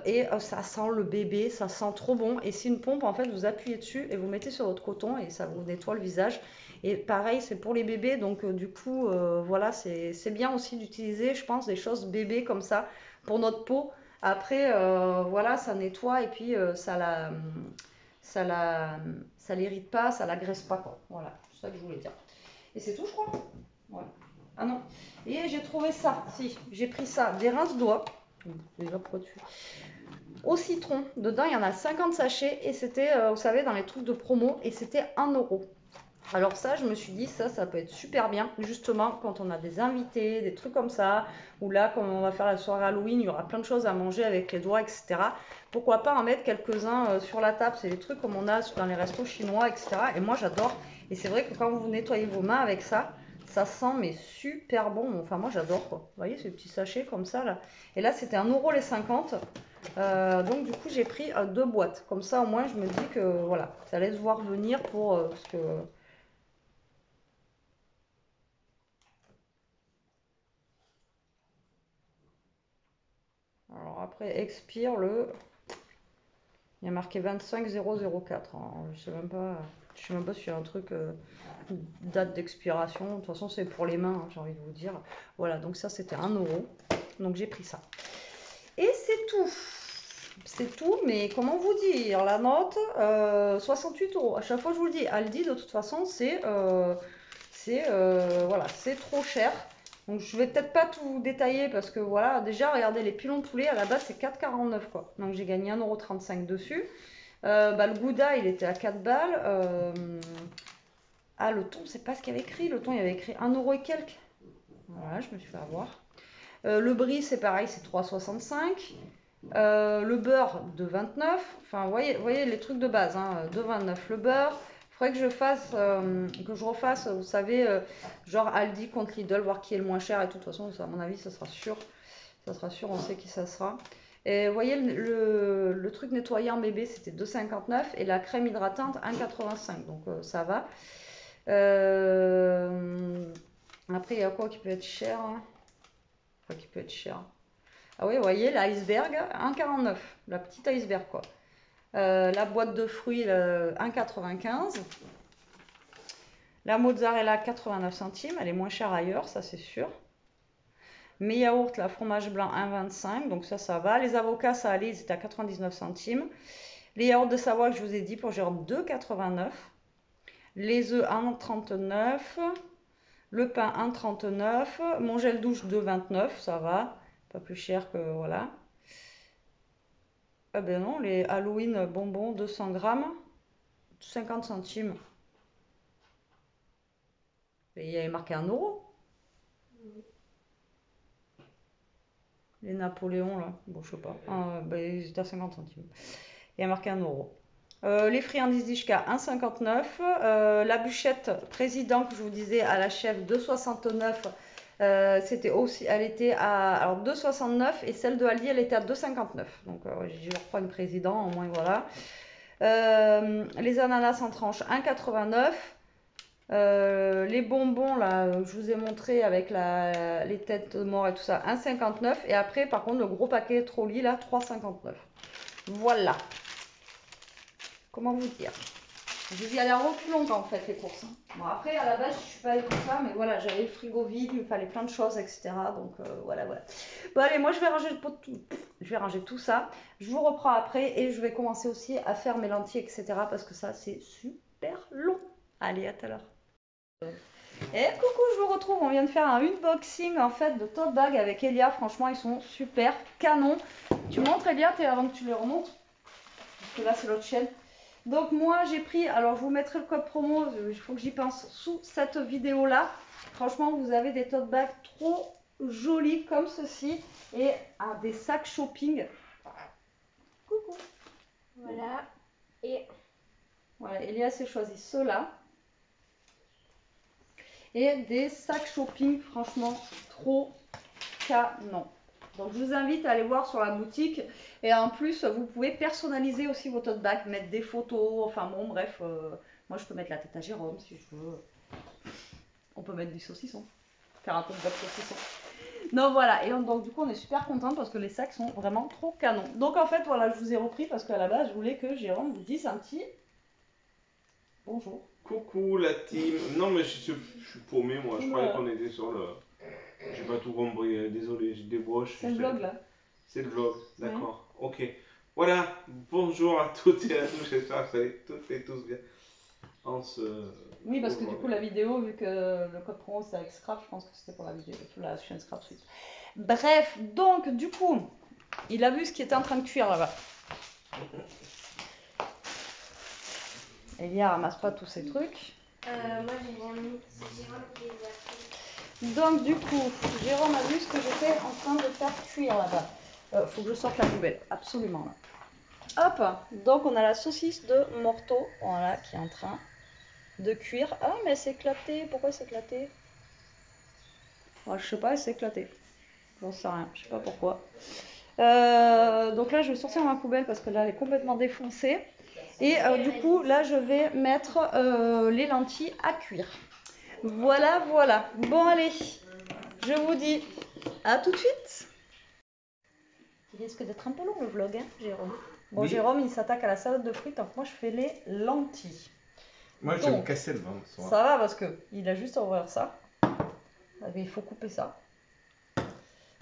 Et ça sent le bébé, ça sent trop bon. Et c'est une pompe, en fait, vous appuyez dessus et vous mettez sur votre coton et ça vous nettoie le visage. Et pareil, c'est pour les bébés. Donc, du coup, voilà, c'est bien aussi d'utiliser, je pense, des choses bébés comme ça pour notre peau. Après, voilà, ça nettoie et puis ça la, ça l'irrite pas, ça l'agresse pas, quoi. Voilà, c'est ça que je voulais dire. Et c'est tout, je crois. Ouais. Ah non. Et j'ai trouvé ça. Si, j'ai pris ça, des rince-doigts. Déjà, pourquoi tu... Au citron. Dedans, il y en a 50 sachets. Et c'était, vous savez, dans les trucs de promo. Et c'était 1 €. Alors ça, je me suis dit, ça peut être super bien, justement, quand on a des invités, des trucs comme ça, ou là, quand on va faire la soirée Halloween, il y aura plein de choses à manger avec les doigts, etc. Pourquoi pas en mettre quelques-uns sur la table, c'est des trucs comme on a dans les restos chinois, etc. Et moi, j'adore. Et c'est vrai que quand vous nettoyez vos mains avec ça, ça sent mais super bon. Enfin, moi j'adore quoi. Vous voyez ces petits sachets comme ça là. Et là, c'était 1,50 €. Donc du coup, j'ai pris 2 boîtes. Comme ça, au moins, je me dis que voilà, ça laisse voir venir pour parce que. Alors après, expire le. Il y a marqué 25004. Je sais même pas. Je sais même pas s'il y a un truc date d'expiration. De toute façon, c'est pour les mains, hein, j'ai envie de vous dire. Voilà, donc ça c'était 1 €. Donc j'ai pris ça. Et c'est tout. C'est tout, mais comment vous dire, la note, 68 €. À chaque fois, je vous le dis, Aldi, de toute façon, voilà, c'est trop cher. Donc, je vais peut-être pas tout détailler parce que voilà, déjà, regardez, les pilons de poulet, à la base, c'est 4,49 quoi. Donc, j'ai gagné 1,35 € dessus. Le Gouda, il était à 4 balles. Le thon, c'est pas ce qu'il y avait écrit. Le thon, il y avait écrit 1 € et quelques. Voilà, je me suis fait avoir. Le brie, c'est pareil, c'est 3,65 €. Le beurre de 29. Enfin, voyez les trucs de base, hein, de 29. Le beurre, il faudrait que je refasse, vous savez, genre Aldi contre Lidl, voir qui est le moins cher et tout. De toute façon, à mon avis, ça sera sûr. Ça sera sûr, on sait qui ça sera. Et vous voyez, le truc nettoyant bébé, c'était 2,59 € et la crème hydratante, 1,85 €. Donc, ça va. Après, il y a quoi qui peut être cher, hein? Enfin, qui peut être cher. Ah oui, vous voyez, l'iceberg, 1,49 €. La petite iceberg, quoi. La boîte de fruits, 1,95 €. La mozzarella, 89 centimes. Elle est moins chère ailleurs, ça c'est sûr. Mes yaourts, la fromage blanc, 1,25 €. Donc ça va. Les avocats, ça allait, ils étaient à 99 centimes. Les yaourts de Savoie, que je vous ai dit, pour Jérôme, 2,89 €. Les œufs, 1,39 €. Le pain, 1,39 €. Mon gel douche, 2,29 €. Ça va. Pas plus cher que, voilà. Ah ben non, les Halloween bonbons 200 grammes, 50 centimes. Et il y avait marqué 1 €. Les Napoléons, là, bon, je sais pas. Ben, ils étaient à 50 centimes. Il y a marqué 1 €. Les friandises d'Ishka, 1,59 €. La bûchette président que je vous disais à la chef, 2,69 €. C'était aussi, elle était à alors 2,69 € et celle de Aldi, elle était à 2,59 €. Donc j'ai dit, je reprends une président, au moins voilà. Les ananas en tranche, 1,89 €. Les bonbons, là, je vous ai montré avec les têtes de mort et tout ça, 1,59 €. Et après, par contre, le gros paquet Trolli, là, 3,59 €. Voilà. Comment vous dire? Je vais y aller en reculons quand on fait les courses. Bon, après, à la base, je suis pas allée comme ça, mais voilà, j'avais le frigo vide, il me fallait plein de choses, etc. Donc, voilà. Bon, allez, moi, je vais ranger le pot de tout. Je vais ranger tout ça. Je vous reprends après et je vais commencer aussi à faire mes lentilles, etc. Parce que ça, c'est super long. Allez, à tout à l'heure. Et coucou, je vous retrouve. On vient de faire un unboxing en fait de tote bag avec Elia. Franchement, ils sont super canon. Tu montres Elia avant que tu les remontes. Parce que là, c'est l'autre chaîne. Donc moi j'ai pris, alors je vous mettrai le code promo, il faut que j'y pense, sous cette vidéo là. Franchement vous avez des tote bags trop jolis comme ceci et des sacs shopping. Coucou. Voilà. Et voilà, Elia s'est choisi ceux-là. Et des sacs shopping franchement trop canon. Donc je vous invite à aller voir sur la boutique et en plus vous pouvez personnaliser aussi vos tote bags, mettre des photos, enfin bon bref, moi je peux mettre la tête à Jérôme si je veux. On peut mettre du saucisson, faire un tote bag saucisson. Non voilà, et donc du coup on est super contents parce que les sacs sont vraiment trop canons. Donc en fait voilà, je vous ai repris parce qu'à la base je voulais que Jérôme vous dise un petit bonjour. Coucou la team. Non mais je suis paumé moi, je croyais qu'on était sur le... J'ai pas tout compris, désolé, je débauche. C'est le vlog là. C'est le vlog, d'accord, ok. Voilà, bonjour à toutes et à tous, j'espère que vous allez toutes et tous bien. Oui, parce que du coup la vidéo, vu que le code promo c'est avec Scrap, je pense que c'était pour la vidéo, pour la chaîne Scrap Suite. Bref, donc du coup, il a vu ce qui était en train de cuire là-bas. Elia ramasse pas tous ces trucs. moi j'ai bien mis, c'est Jérôme qui les a fait. Donc du coup, Jérôme a vu ce que j'étais en train de faire cuire là-bas. Faut que je sorte la poubelle, absolument là. Hop, donc on a la saucisse de Morteau, voilà, qui est en train de cuire. Ah, mais c'est éclaté. Pourquoi c'est éclaté? Je sais pas, c'est éclaté. J'en sais rien, je sais pas pourquoi. Donc là, je vais sortir ma poubelle parce que là, elle est complètement défoncée. Et du coup, là, je vais mettre les lentilles à cuire. Voilà, voilà. Bon, allez, je vous dis à tout de suite. Il risque d'être un peu long le vlog, hein, Jérôme. Bon, oui. Jérôme, il s'attaque à la salade de fruits, donc moi, je fais les lentilles. Moi, je vais me casser le ventre. Ça va parce qu'il a juste à ouvrir ça. Il faut couper ça.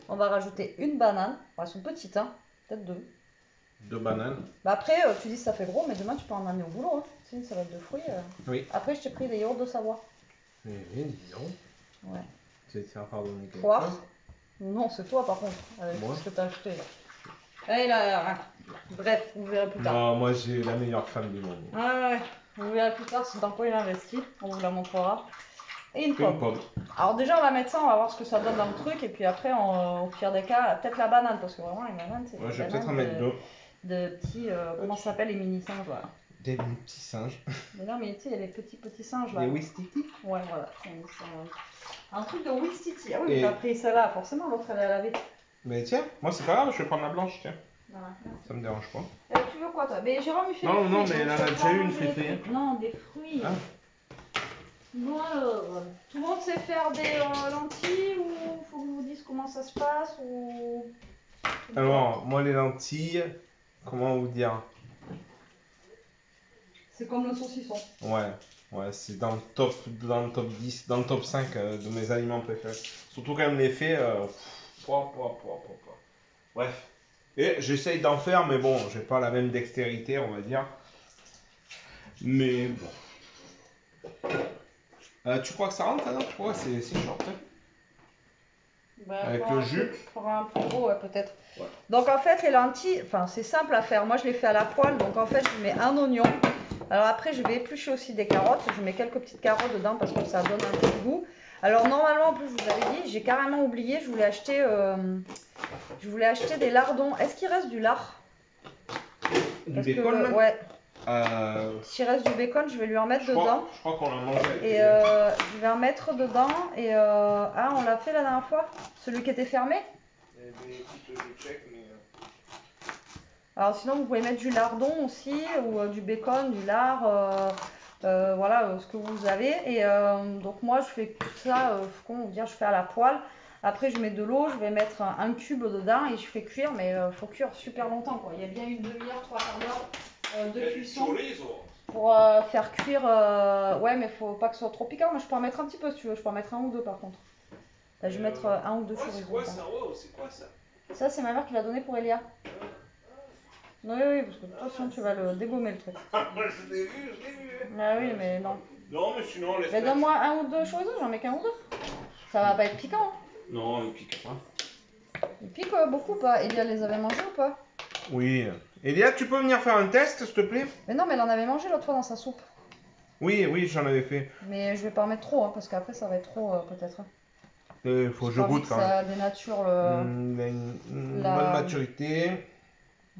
On va rajouter une banane. Elles sont petites, hein. Peut-être 2. 2 bananes. Bah après, tu dis que ça fait gros, mais demain tu peux en amener au boulot. Hein. C'est une salade de fruits. Oui. Après, je t'ai pris des yaourts de Savoie. Oui, disons. Ouais. Tu vas te faire pardonner quelque Poire. chose? Non, c'est toi par contre, avec moi ce que t'as acheté. Allez, là. Bref, vous verrez plus tard. Non, moi j'ai la meilleure femme du monde. Ouais. Vous verrez plus tard dans quoi il investit. On vous la montrera. Et une pomme. Alors déjà, on va mettre ça, on va voir ce que ça donne dans le truc. Et puis après, au pire des cas, peut-être la banane. Parce que vraiment, les bananes, c'est ouais, je vais peut-être en mettre 2. De petits, comment ça s'appelle, les mini singes, voilà. Des petits singes. Mais non, mais tu sais, il y a les petits singes là. Les Wistiti. Ouais, voilà. Un truc de Wistiti. Ah oui, j'ai pris celle-là, forcément, l'autre elle est à laver. Mais tiens, moi c'est pas grave, je vais prendre la blanche, tiens. Voilà. Ça me dérange pas. Tu veux quoi toi? Mais Jérôme il fait non, des fruits. Non, mais elle en a déjà eu une fritée. Non, des fruits. Ah. Bon alors, tout le monde sait faire des lentilles ou faut que je vous dise comment ça se passe ou... Alors, moi les lentilles, comment vous dire? C'est comme le saucisson. Ouais, c'est dans le top 10, dans le top 5 de mes aliments préférés. Surtout quand même les faits. Bref. Et j'essaye d'en faire, mais bon, j'ai pas la même dextérité, on va dire. Mais bon. Tu crois que ça rentre là? Tu crois que c'est short hein? Avec le jus. Pour un peu gros, ouais, peut-être. Ouais. Donc en fait, les lentilles, c'est simple à faire. Moi, je les fais à la poêle. Donc en fait, je mets un oignon. Alors après, je vais éplucher aussi des carottes. Je mets quelques petites carottes dedans parce que ça donne un peu de goût. Alors normalement, en plus, je vous avais dit, j'ai carrément oublié, je voulais acheter des lardons. Est-ce qu'il reste du lard? Du bacon? Ouais. S'il reste du bacon, je vais lui en mettre dedans. Je crois qu'on l'a mangé. Et je vais en mettre dedans. Et on l'a fait la dernière fois? Celui qui était fermé? Alors sinon, vous pouvez mettre du lardon aussi, ou du bacon, du lard, voilà, ce que vous avez. Et donc moi, je fais ça, comment dire, je fais à la poêle. Après, je mets de l'eau, je vais mettre un cube dedans et je fais cuire, mais il faut cuire super longtemps, quoi. Il y a bien une demi-heure, 3/4 d'heure de cuisson pour faire cuire. Ouais, mais faut pas que ce soit trop piquant. Mais je peux en mettre un petit peu si tu veux. Je peux en mettre un ou deux par contre. Là, je vais mettre un ou deux chorizo. C'est quoi ça? C'est quoi ça? Ça, c'est ma mère qui l'a donné pour Elia. Oui, parce que de toute façon, tu vas le dégommer le truc. Je l'ai vu. Ah oui, mais non. Non, mais sinon, laisse. Mais donne-moi un ou deux chorizo, j'en mets qu'un ou deux. Ça va pas être piquant. Hein. Non, il pique pas. Il pique beaucoup pas. Elia les avait mangés ou pas? Oui. Elia, tu peux venir faire un test, s'il te plaît? Mais non, mais elle en avait mangé l'autre fois dans sa soupe. Oui, j'en avais fait. Mais je vais pas en mettre trop, hein, parce qu'après, ça va être trop, peut-être. Faut que je goûte quand même. Ça dénature une bonne maturité.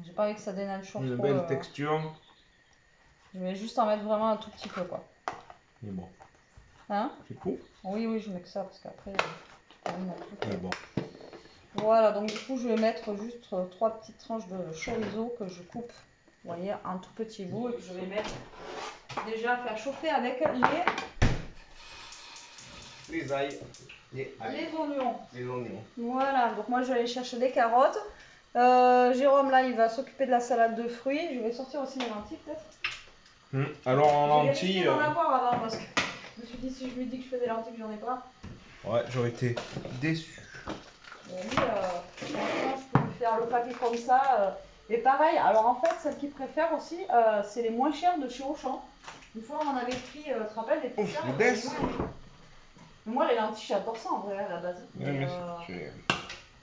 J'ai pas envie que ça dénature une trop. Belle texture. Je vais juste en mettre vraiment un tout petit peu, quoi. Mais bon. Hein? C'est cool. Oui, je mets que ça, parce qu'après... Mais bon. Voilà, donc du coup, je vais mettre juste 3 petites tranches de chorizo que je coupe, vous voyez, un tout petit bout, et que je vais mettre déjà faire chauffer avec les ails. Les oignons. Les oignons. Voilà, donc moi je vais aller chercher des carottes. Jérôme là il va s'occuper de la salade de fruits. Je vais sortir aussi les lentilles peut-être. Alors en lentilles. J'ai d'en avoir avant parce que je me suis dit si je lui dis que je fais des lentilles que j'en ai pas. Ouais, j'aurais été déçu. Oui, franchement je peux lui faire le paquet comme ça. Et pareil, alors en fait celle qu'il préfère aussi, c'est les moins chères de chez Auchan. Une fois on en avait pris, tu te rappelles, des petits chats. Moi, les lentilles, j'adore ça en vrai à la base. Mais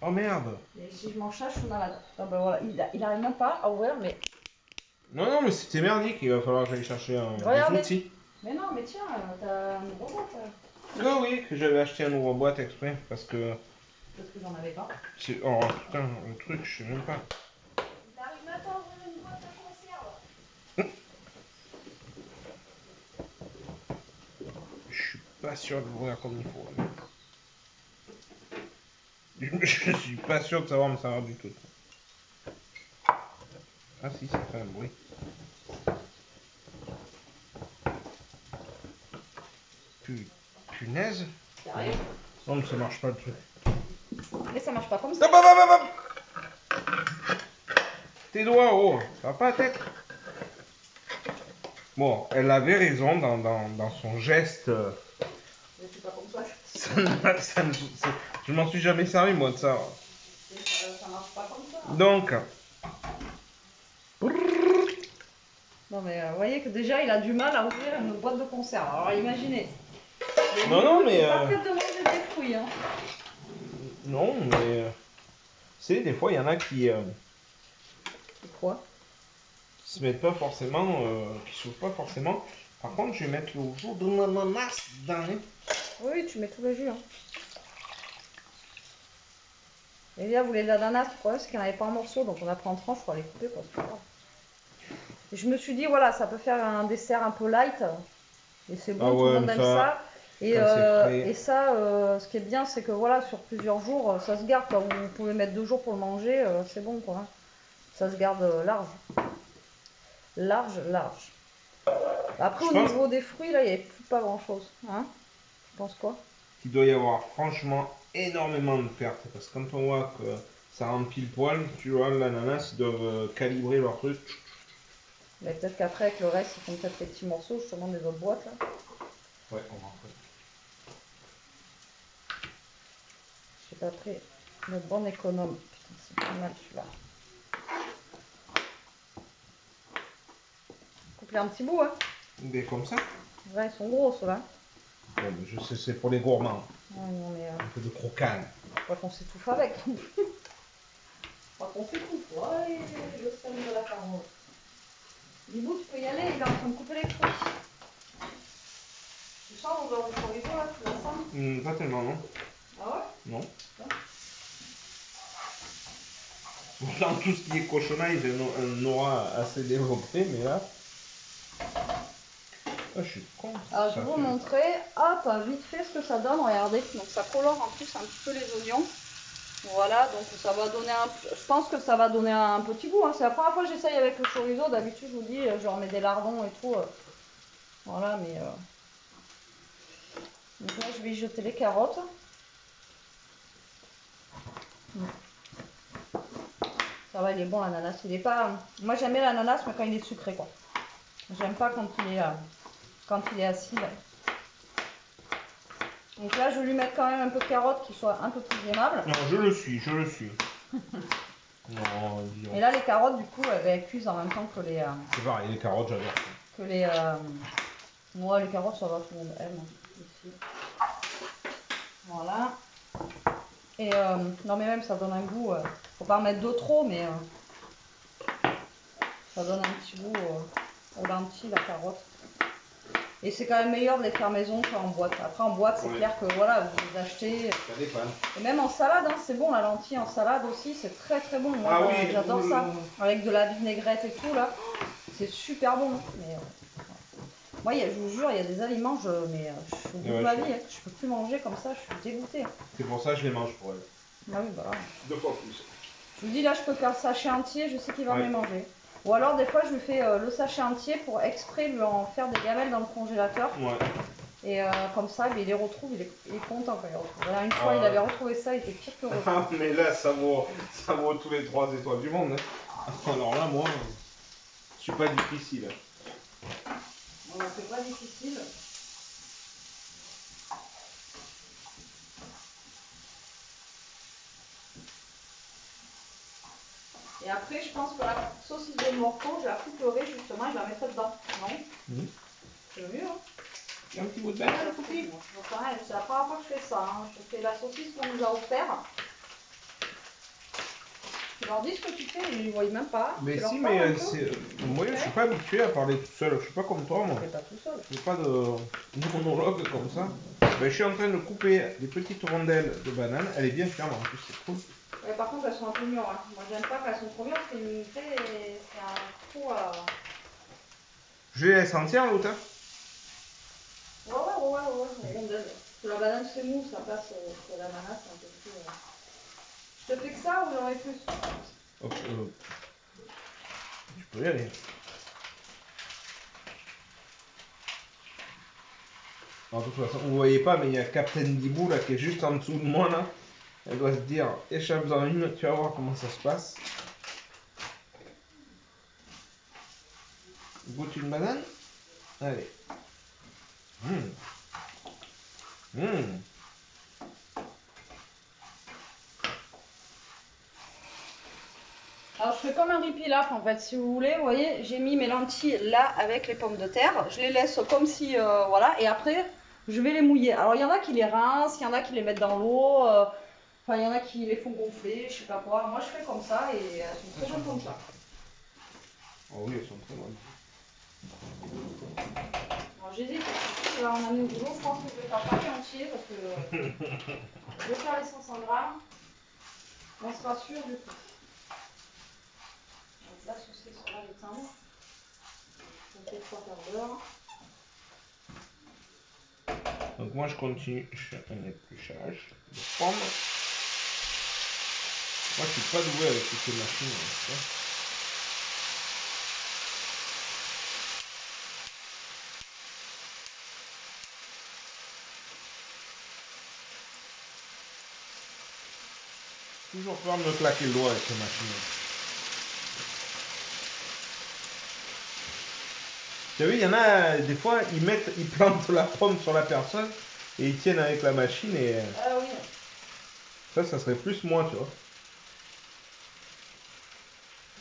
oh merde! Et si je mange ça, je suis malade. Ah bah voilà, il arrive même pas à ouvrir, mais. Non, mais c'était merdique, il va falloir que j'aille chercher un outil. Mais non, mais tiens, t'as un nouveau boîte. Ah oui, que j'avais acheté un nouveau boîte exprès parce que. Parce que j'en avais pas. Oh putain, le truc, je sais même pas. Il arrive même pas à ouvrir une boîte à conserve. pas sûr de l'ouvrir comme il faut. Je suis pas sûr de savoir me servir du tout. Ah si, ça fait un bruit. Punaise. Sérieux? Non mais ça marche pas le truc. Mais ça marche pas comme ça. Hop, hop, hop, hop. Tes doigts, oh, ça va pas la tête. Bon, elle avait raison dans son geste. Mais c'est pas comme ça. Je m'en suis jamais servi moi de ça. Ça marche pas comme ça. Donc. Non mais vous voyez que déjà il a du mal à ouvrir une boîte de conserve. Alors imaginez. Non, mais. Pas prête de manger des fruits. Hein. Non, mais. C'est des fois il y en a qui. Quoi? Qui se mettent pas forcément. Qui s'ouvrent pas forcément. Par contre, je vais mettre le jour de l'ananas dans les. Oui, tu mets tout le jus. Hein. Elia voulait de l'ananas, le problème c'est qu'il n'y en avait pas en morceaux, donc on a pris en tranches pour les couper. Quoi, c'est pas grave. Et je me suis dit, voilà, ça peut faire un dessert un peu light. Et c'est bon, Ah tout le ouais, monde mais aime ça. Et, quand c'est frais. et ça, ce qui est bien, c'est que voilà, sur plusieurs jours, ça se garde. Quoi. Vous pouvez mettre 2 jours pour le manger, c'est bon. Quoi, hein. Ça se garde large. Large. Après, au niveau des fruits, là, il n'y avait plus pas grand-chose. Hein, tu penses quoi? Il doit y avoir franchement énormément de pertes. Parce que quand on voit que ça rentre pile poil, tu vois, l'ananas, ils doivent calibrer leur truc. Mais peut-être qu'après, avec le reste, ils font peut-être des petits morceaux, justement, des autres boîtes. Là. Ouais, on va en faire. J'ai pas pris le bon économe. Putain, c'est pas mal celui-là. Coupe-les un petit bout, hein. Des comme ça? Ouais, ils sont gros, ceux-là. Bon, mais je sais, c'est pour les gourmands. Ouais, non, mais Un peu de croquant. faut pas qu'on s'étouffe avec. Faut pas qu'on s'étouffe. Ouais, le sel de la carotte. Bibou, tu peux y aller, il est en train de couper les fruits. Tu sens l'odeur du chorizo, là, tu la sens? Pas tellement, non? Ah ouais? Non. Dans tout ce qui est cochonnaille, j'ai un aura assez développé, mais là. Ah, je suis con. Alors, je vais vous montrer, hop, vite fait ce que ça donne, regardez. Donc, ça colore en plus un petit peu les oignons. Voilà, donc ça va donner un... Je pense que ça va donner un petit goût. Hein. C'est la première fois que j'essaye avec le chorizo. D'habitude, je vous dis, je remets des lardons et tout. Voilà, mais... Donc là, je vais y jeter les carottes. Ça va, il est bon l'ananas. Il est pas... Moi, j'aime bien l'ananas, mais quand il est sucré, quoi. J'aime pas quand il est acide. Donc là, je vais lui mettre quand même un peu de carottes qui soit un peu plus aimable. Non, je le suis. Non, disons. Et là, les carottes, du coup, elles cuisent en même temps que les... C'est pareil, les carottes, j'adore. Que les... Moi, les carottes, ça va, tout le monde aime. Ici. Voilà. Et non, mais même, ça donne un goût... faut pas en mettre de trop, mais... ça donne un petit goût aux lentilles, la carotte. Et c'est quand même meilleur de les faire maison qu'en boîte. Après, en boîte, c'est clair que voilà, vous les achetez. Ça dépend. Et même en salade, hein, c'est bon, la lentille en salade aussi, c'est très très bon. Moi, Ah oui, j'adore ça. Avec de la vinaigrette et tout, là, c'est super bon. Mais, moi, je vous jure, il y a des aliments, je suis au bout de ma vie, hein, je peux plus manger comme ça, je suis dégoûtée. C'est pour ça que je les mange pour elle. Ah oui, bah. 2 fois plus. Je vous dis, là, je peux faire le sachet entier, je sais qu'il va me les manger. Ou alors, des fois, je lui fais le sachet entier pour exprès lui en faire des gamelles dans le congélateur. Ouais. Et comme ça, il les retrouve, il est content quand il les retrouve. Voilà, une fois, il avait retrouvé ça, il était pire que heureux. Ah, mais là, ça vaut tous les 3 étoiles du monde. Hein. Alors là, moi, je suis pas difficile. Bon, c'est pas difficile. Et après, je pense que la saucisse de morceau, je la couperai justement et je la mettrai dedans. Non? C'est mieux, hein? Un petit bout de banane, petit. C'est la première fois que je fais ça. Hein. Je fais la saucisse qu'on nous a offert. Tu leur dis ce que tu fais, ils ne voient même pas. Mais si, mais moi, je suis pas habitué à parler tout seul. Je suis pas comme toi, moi. Tu fais pas tout seul. Je fais pas de monologue comme ça. Ben, je suis en train de couper des petites rondelles de banane. Elle est bien ferme en plus, c'est cool. Ouais, par contre, elles sont un peu mûres. Hein. Moi, j'aime pas quand elles sont trop mûres parce que c'est un trou à... Je les laisse entières, l'autre. Ouais. Rondelle. La banane c'est mou, ça passe sur l'ananas, c'est un peu plus. Je te fais que ça ou j'en ai plus? Hop, tu peux y aller. Alors, de toute façon, vous voyez pas, mais il y a Captain Dibou là qui est juste en dessous de moi là. Elle doit se dire, échappe-en une, tu vas voir comment ça se passe. Goûte une banane? Allez. Mmh. Alors je fais comme un riz pilaf en fait, si vous voulez, vous voyez, j'ai mis mes lentilles là avec les pommes de terre, je les laisse comme si, voilà, et après je vais les mouiller. Alors il y en a qui les rincent, il y en a qui les mettent dans l'eau, enfin il y en a qui les font gonfler, je sais pas quoi, moi je fais comme ça et elles sont très bonnes comme ça. Oh oui, elles sont très bonnes. Alors j'hésite, je vais en amener au boulot, je pense que je vais faire pareil entier parce que je vais faire les 500 grammes, on sera sûr du coup. Donc la saucisse on va l'éteindre, on fait 3 quarts d'heure. Donc moi je continue un épluchage de pommes. Moi je suis pas doué avec toutes ces machines. Hein. Toujours peur de me claquer le doigt avec ces machines. Tu as vu, il y en a des fois, ils plantent la pomme sur la personne et ils tiennent avec la machine et Ah oui. ça serait plus moi, tu vois.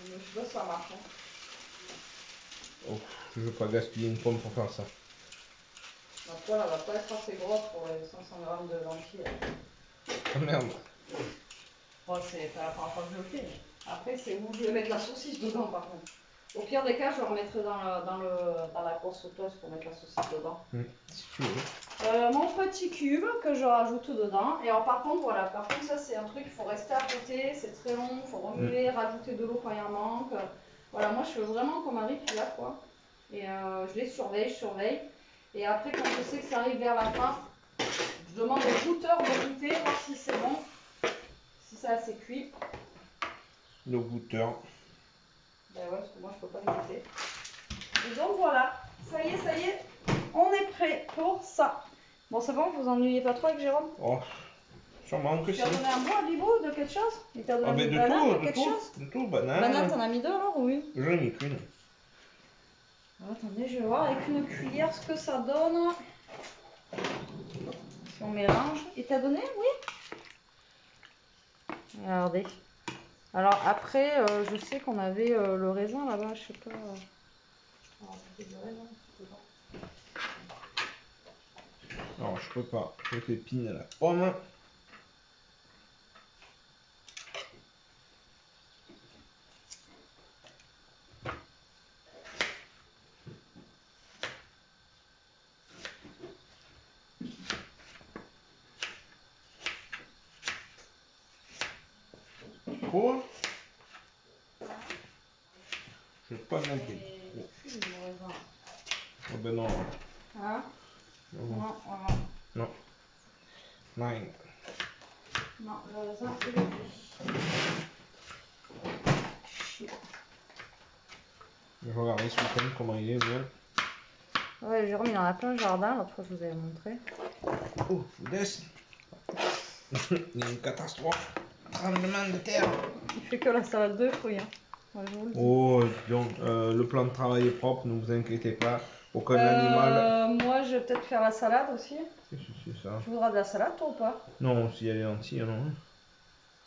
Je sais pas si ça marche. Hein. Oh, je veux pas gaspiller une pomme pour faire ça. La poêle, elle va pas être assez grosse pour les 500 grammes de lentilles. Oh merde. Bon, c'est pas la première fois que je le fais. Après, c'est où je vais mettre la saucisse dedans, par contre. Au pire des cas, je le remettrai dans la grosse sauteuse pour mettre la saucisse dedans. Si tu veux. Mon petit cube que je rajoute dedans. Et alors, par contre, voilà, ça, c'est un truc, il faut rester à côté, c'est très long, il faut remuer, rajouter de l'eau quand il en manque. Voilà, moi, je fais vraiment comme un riz pilaf, quoi. Et je les surveille. Et après, quand je sais que ça arrive vers la fin, je demande au goûteur de goûter, voir si c'est bon, si c'est assez cuit. Le goûteur. Ben ouais, parce que moi je peux pas les goûter. Et donc voilà, ça y est, on est prêt pour ça. Bon, c'est bon, vous ennuyez pas trop avec Jérôme? Oh, sûrement que Tu si. as donné un bout à Bibou de quelque chose? Il t'a donné Ah ben une banane ou quelque de chose? tout, banane. Banane, t'en as mis deux alors? Oui. J'en ai mis qu'une. Attendez, je vais voir avec une cuillère ce que ça donne. Si on mélange. Il t'a donné? Oui. Regardez. Alors après, je sais qu'on avait le raisin là-bas, je sais pas. Alors, c'est du raisin, dedans. Non, je peux pas. Je pépine à la pomme. Trop. Je vais pas manquer trop. Oh ben non. Hein? Non, voilà. Non. Nine. Non, le raisin, il est cuit. Je vais regarder ce week-end comment il est, bien. Ouais, Jérôme, il en a plein le jardin, l'autre fois je vous avais montré. Oh, Foudès. Il y a une catastrophe. Tremblement de terre. Il fait que la salade de fruits. Hein. Ouais, je vous le dis. Oh, donc, le plan de travail est propre, ne vous inquiétez pas. Aucun animal. Moi, je vais peut-être faire la salade aussi. C'est ça. Tu voudras de la salade, toi, ou pas? Non, s'il y a les lentilles, non.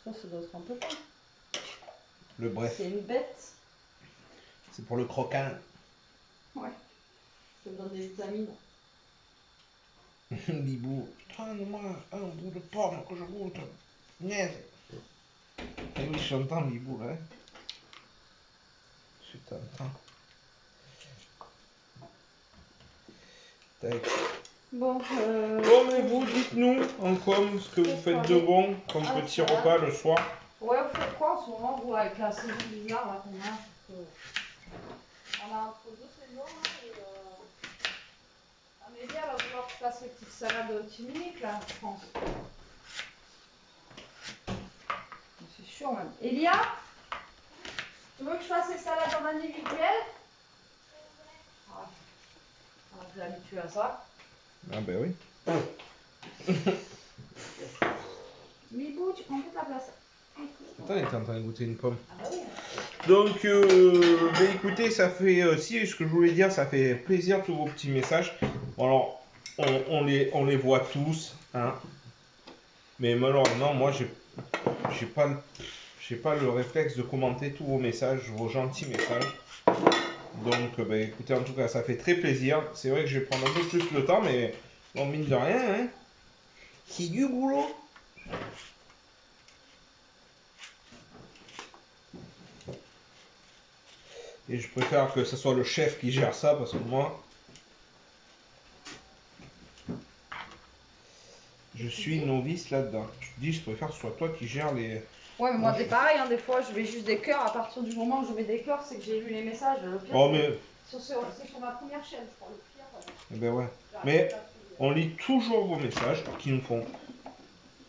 Ça doit être un peu pas. Le bref. C'est une bête. C'est pour le croquant. Ouais. Ça me donne des vitamines. Bibou, prends-moi un bout de pomme que je goûte. Niaise. Et oui, je t'entends, Bibou, là. Je t'entends. Tac. Bon, Bon, mais vous, dites-nous en com ce que vous faites de bon comme petit repas le soir. Ouais, vous faites quoi en ce moment, vous, avec la saison bizarre là qu'on a? On a entre deux saisons là et Amélie elle va vouloir que tu fasses les petites salades timoniques là, je pense. C'est sûr même. Elia, tu veux que je fasse les salades en individuel? Ah, je vais l'habituer à ça. Ah ben oui. Mibou, tu prends toute la place. Attends, il est en train de goûter une pomme. Ah bah oui. Donc, ben écoutez, ça fait aussi, ce que je voulais dire, ça fait plaisir tous vos petits messages. Bon, alors, on les voit tous, hein. Mais malheureusement, moi, j'ai pas le réflexe de commenter tous vos messages, vos gentils messages. Donc, ben écoutez, en tout cas, ça fait très plaisir. C'est vrai que je vais prendre un peu plus le temps, mais bon, mine de rien, hein, c'est du boulot. Et je préfère que ce soit le chef qui gère ça, parce que moi, je suis novice là-dedans. Je te dis, je préfère que ce soit toi qui gères les... Ouais, mais moi c'est pareil, hein, des fois je vais juste des cœurs. À partir du moment où je mets des cœurs, c'est que j'ai lu les messages. Le pire, Oh, mais... c'est sur ma première chaîne, je crois. Le pire. Eh ben ouais. Mais on lit toujours vos messages qui nous font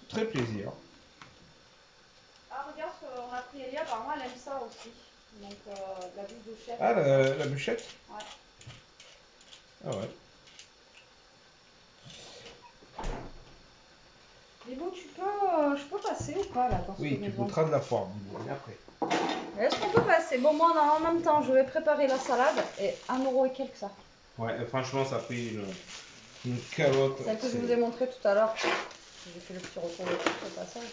très plaisir. Ah, regarde, on a pris Elia, apparemment elle aime ça aussi. Donc, la bouffe de chef. Ah, la bûchette? Ouais. Ah ouais. Mais bon, je peux passer ou pas là dans Oui, cette tu maison? goûteras de la poire, dis-moi, et après. Est-ce qu'on peut passer? Bon, moi en même temps, je vais préparer la salade et 1 € et quelques ça. Ouais, franchement, ça fait une calotte. Celle que je vous ai montré tout à l'heure. J'ai fait le petit retour de tout au passage.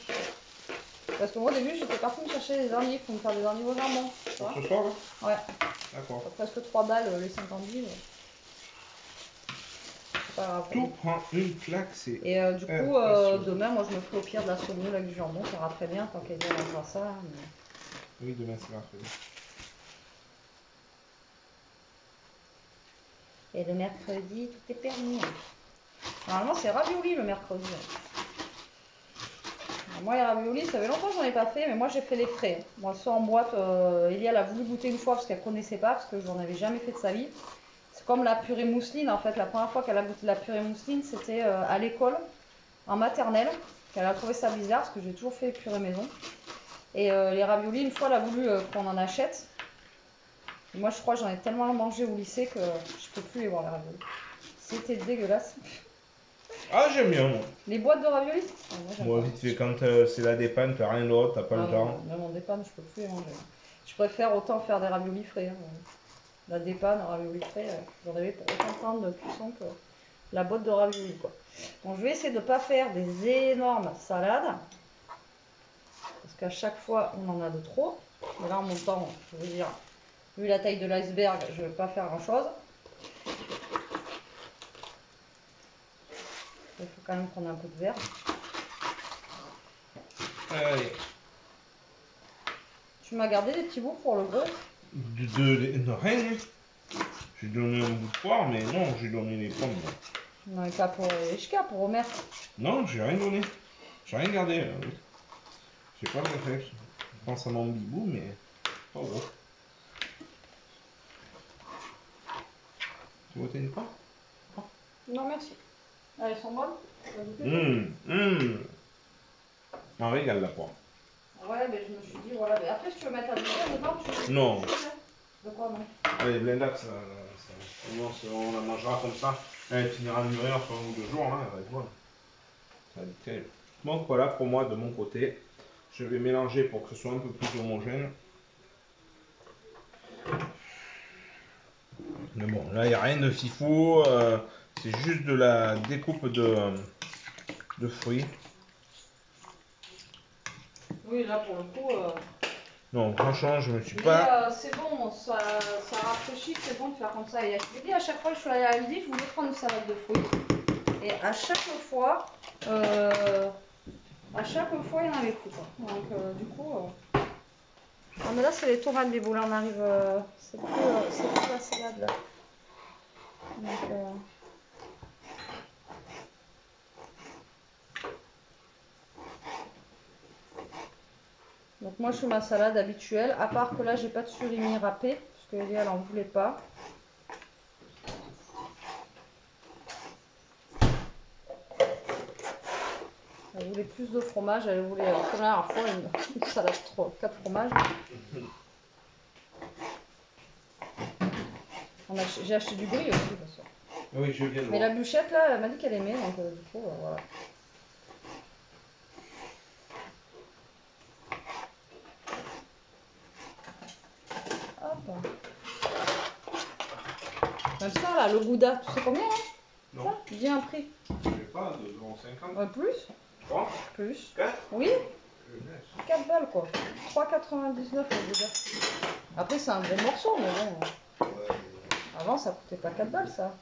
Parce que moi au début, j'étais partie me chercher des endives pour me faire des endives au jambon. Tu vois? Ce soir, là? Ouais. D'accord. Presque 3 balles les 50 endives. C'est pas grave. Tout prend une claque, c'est... Et du coup, impressionnant. demain, moi je me ferai au pire de la semoule avec du jambon, ça ira très bien tant qu'elle mangera ça. Mais... Oui, demain, c'est mercredi. Et le mercredi, tout est permis. Normalement, c'est ravioli le mercredi. Alors, moi, les raviolis, ça fait longtemps que j'en ai pas fait, mais moi j'ai fait les frais. Moi, ceux en boîte, Elia elle a voulu goûter une fois parce qu'elle connaissait pas, parce que j'en avais jamais fait de sa vie. C'est comme la purée mousseline, en fait. La première fois qu'elle a goûté la purée mousseline, c'était à l'école, en maternelle, qu'elle a trouvé ça bizarre, parce que j'ai toujours fait purée maison. Et les raviolis, une fois, elle a voulu qu'on en achète. Et moi, je crois que j'en ai tellement mangé au lycée que je peux plus les voir, les raviolis. C'était dégueulasse. Ah, j'aime bien, moi. Les boîtes de raviolis? Ah, j'aime Moi, pas. vite fait, quand c'est la dépanne, t'as rien d'autre, t'as pas le temps. Même en dépanne, je peux plus les manger. Je préfère autant faire des raviolis frais. Hein. La dépanne, raviolis frais, j'en avais pour autant de temps de cuisson que la boîte de raviolis, quoi. Bon, je vais essayer de ne pas faire des énormes salades. Parce qu'à chaque fois, on en a de trop. Mais là, en montant, je veux dire, vu la taille de l'iceberg, je ne vais pas faire grand-chose. Il faut quand même prendre un peu de verre. Allez. Tu m'as gardé des petits bouts pour le gros? Non, rien. J'ai donné un bout de poire, mais non, j'ai donné les pommes. Non, pas pour Eshka, pour Homer. Non, j'ai rien donné. J'ai rien gardé. J'ai pas le réflexe. Je pense à mon bibou, mais pas gros. Tu veux une poire? Non, merci. Elles sont bonnes? On régale la poire. Ouais, mais je me suis dit, voilà. Mais après, si tu veux mettre un dessert dedans, tu... Non. De quoi, non? Allez, Blenda, on la mangera comme ça. Elle finira de mûrir sur 1 ou 2 jours, hein, elle va être bonne. Ça va être terrible. Donc voilà, pour moi, de mon côté, je vais mélanger pour que ce soit un peu plus homogène. Mais bon, là, il n'y a rien de fifou. C'est juste de la découpe de fruits. Oui, là, pour le coup... Non, franchement, je me suis Mais pas... c'est bon, ça rafraîchit, c'est bon de faire comme ça. Et je vous dis, à chaque fois que je suis allée à Aldi, je voulais prendre une salade de fruits. Et à chaque fois, il y en avait plus, quoi. Donc, du coup... Ah, mais là, c'est les tomates, des boules, on arrive... c'est plus la salade, là. Donc, Donc moi je fais ma salade habituelle, à part que là j'ai pas de surimi râpé, parce que Elia elle en voulait pas. voulait plus de fromage. Elle voulait la première fois une salade 4 fromages. J'ai acheté du brie aussi, bien sûr. Oui, je viens de Mais voir. la bûchette, là, elle m'a dit qu'elle aimait, donc du coup, voilà. Hop. Même ça, là, le gouda, tu sais combien, hein? Non. Ça, dis un prix. Je sais pas, 2,50 €. Ouais, plus? 3, Plus. 4. Oui, 4 balles, quoi. 3,99 le gouda. Après, c'est un gros morceau, mais bon. Avant, ça coûtait pas 4 balles, ça.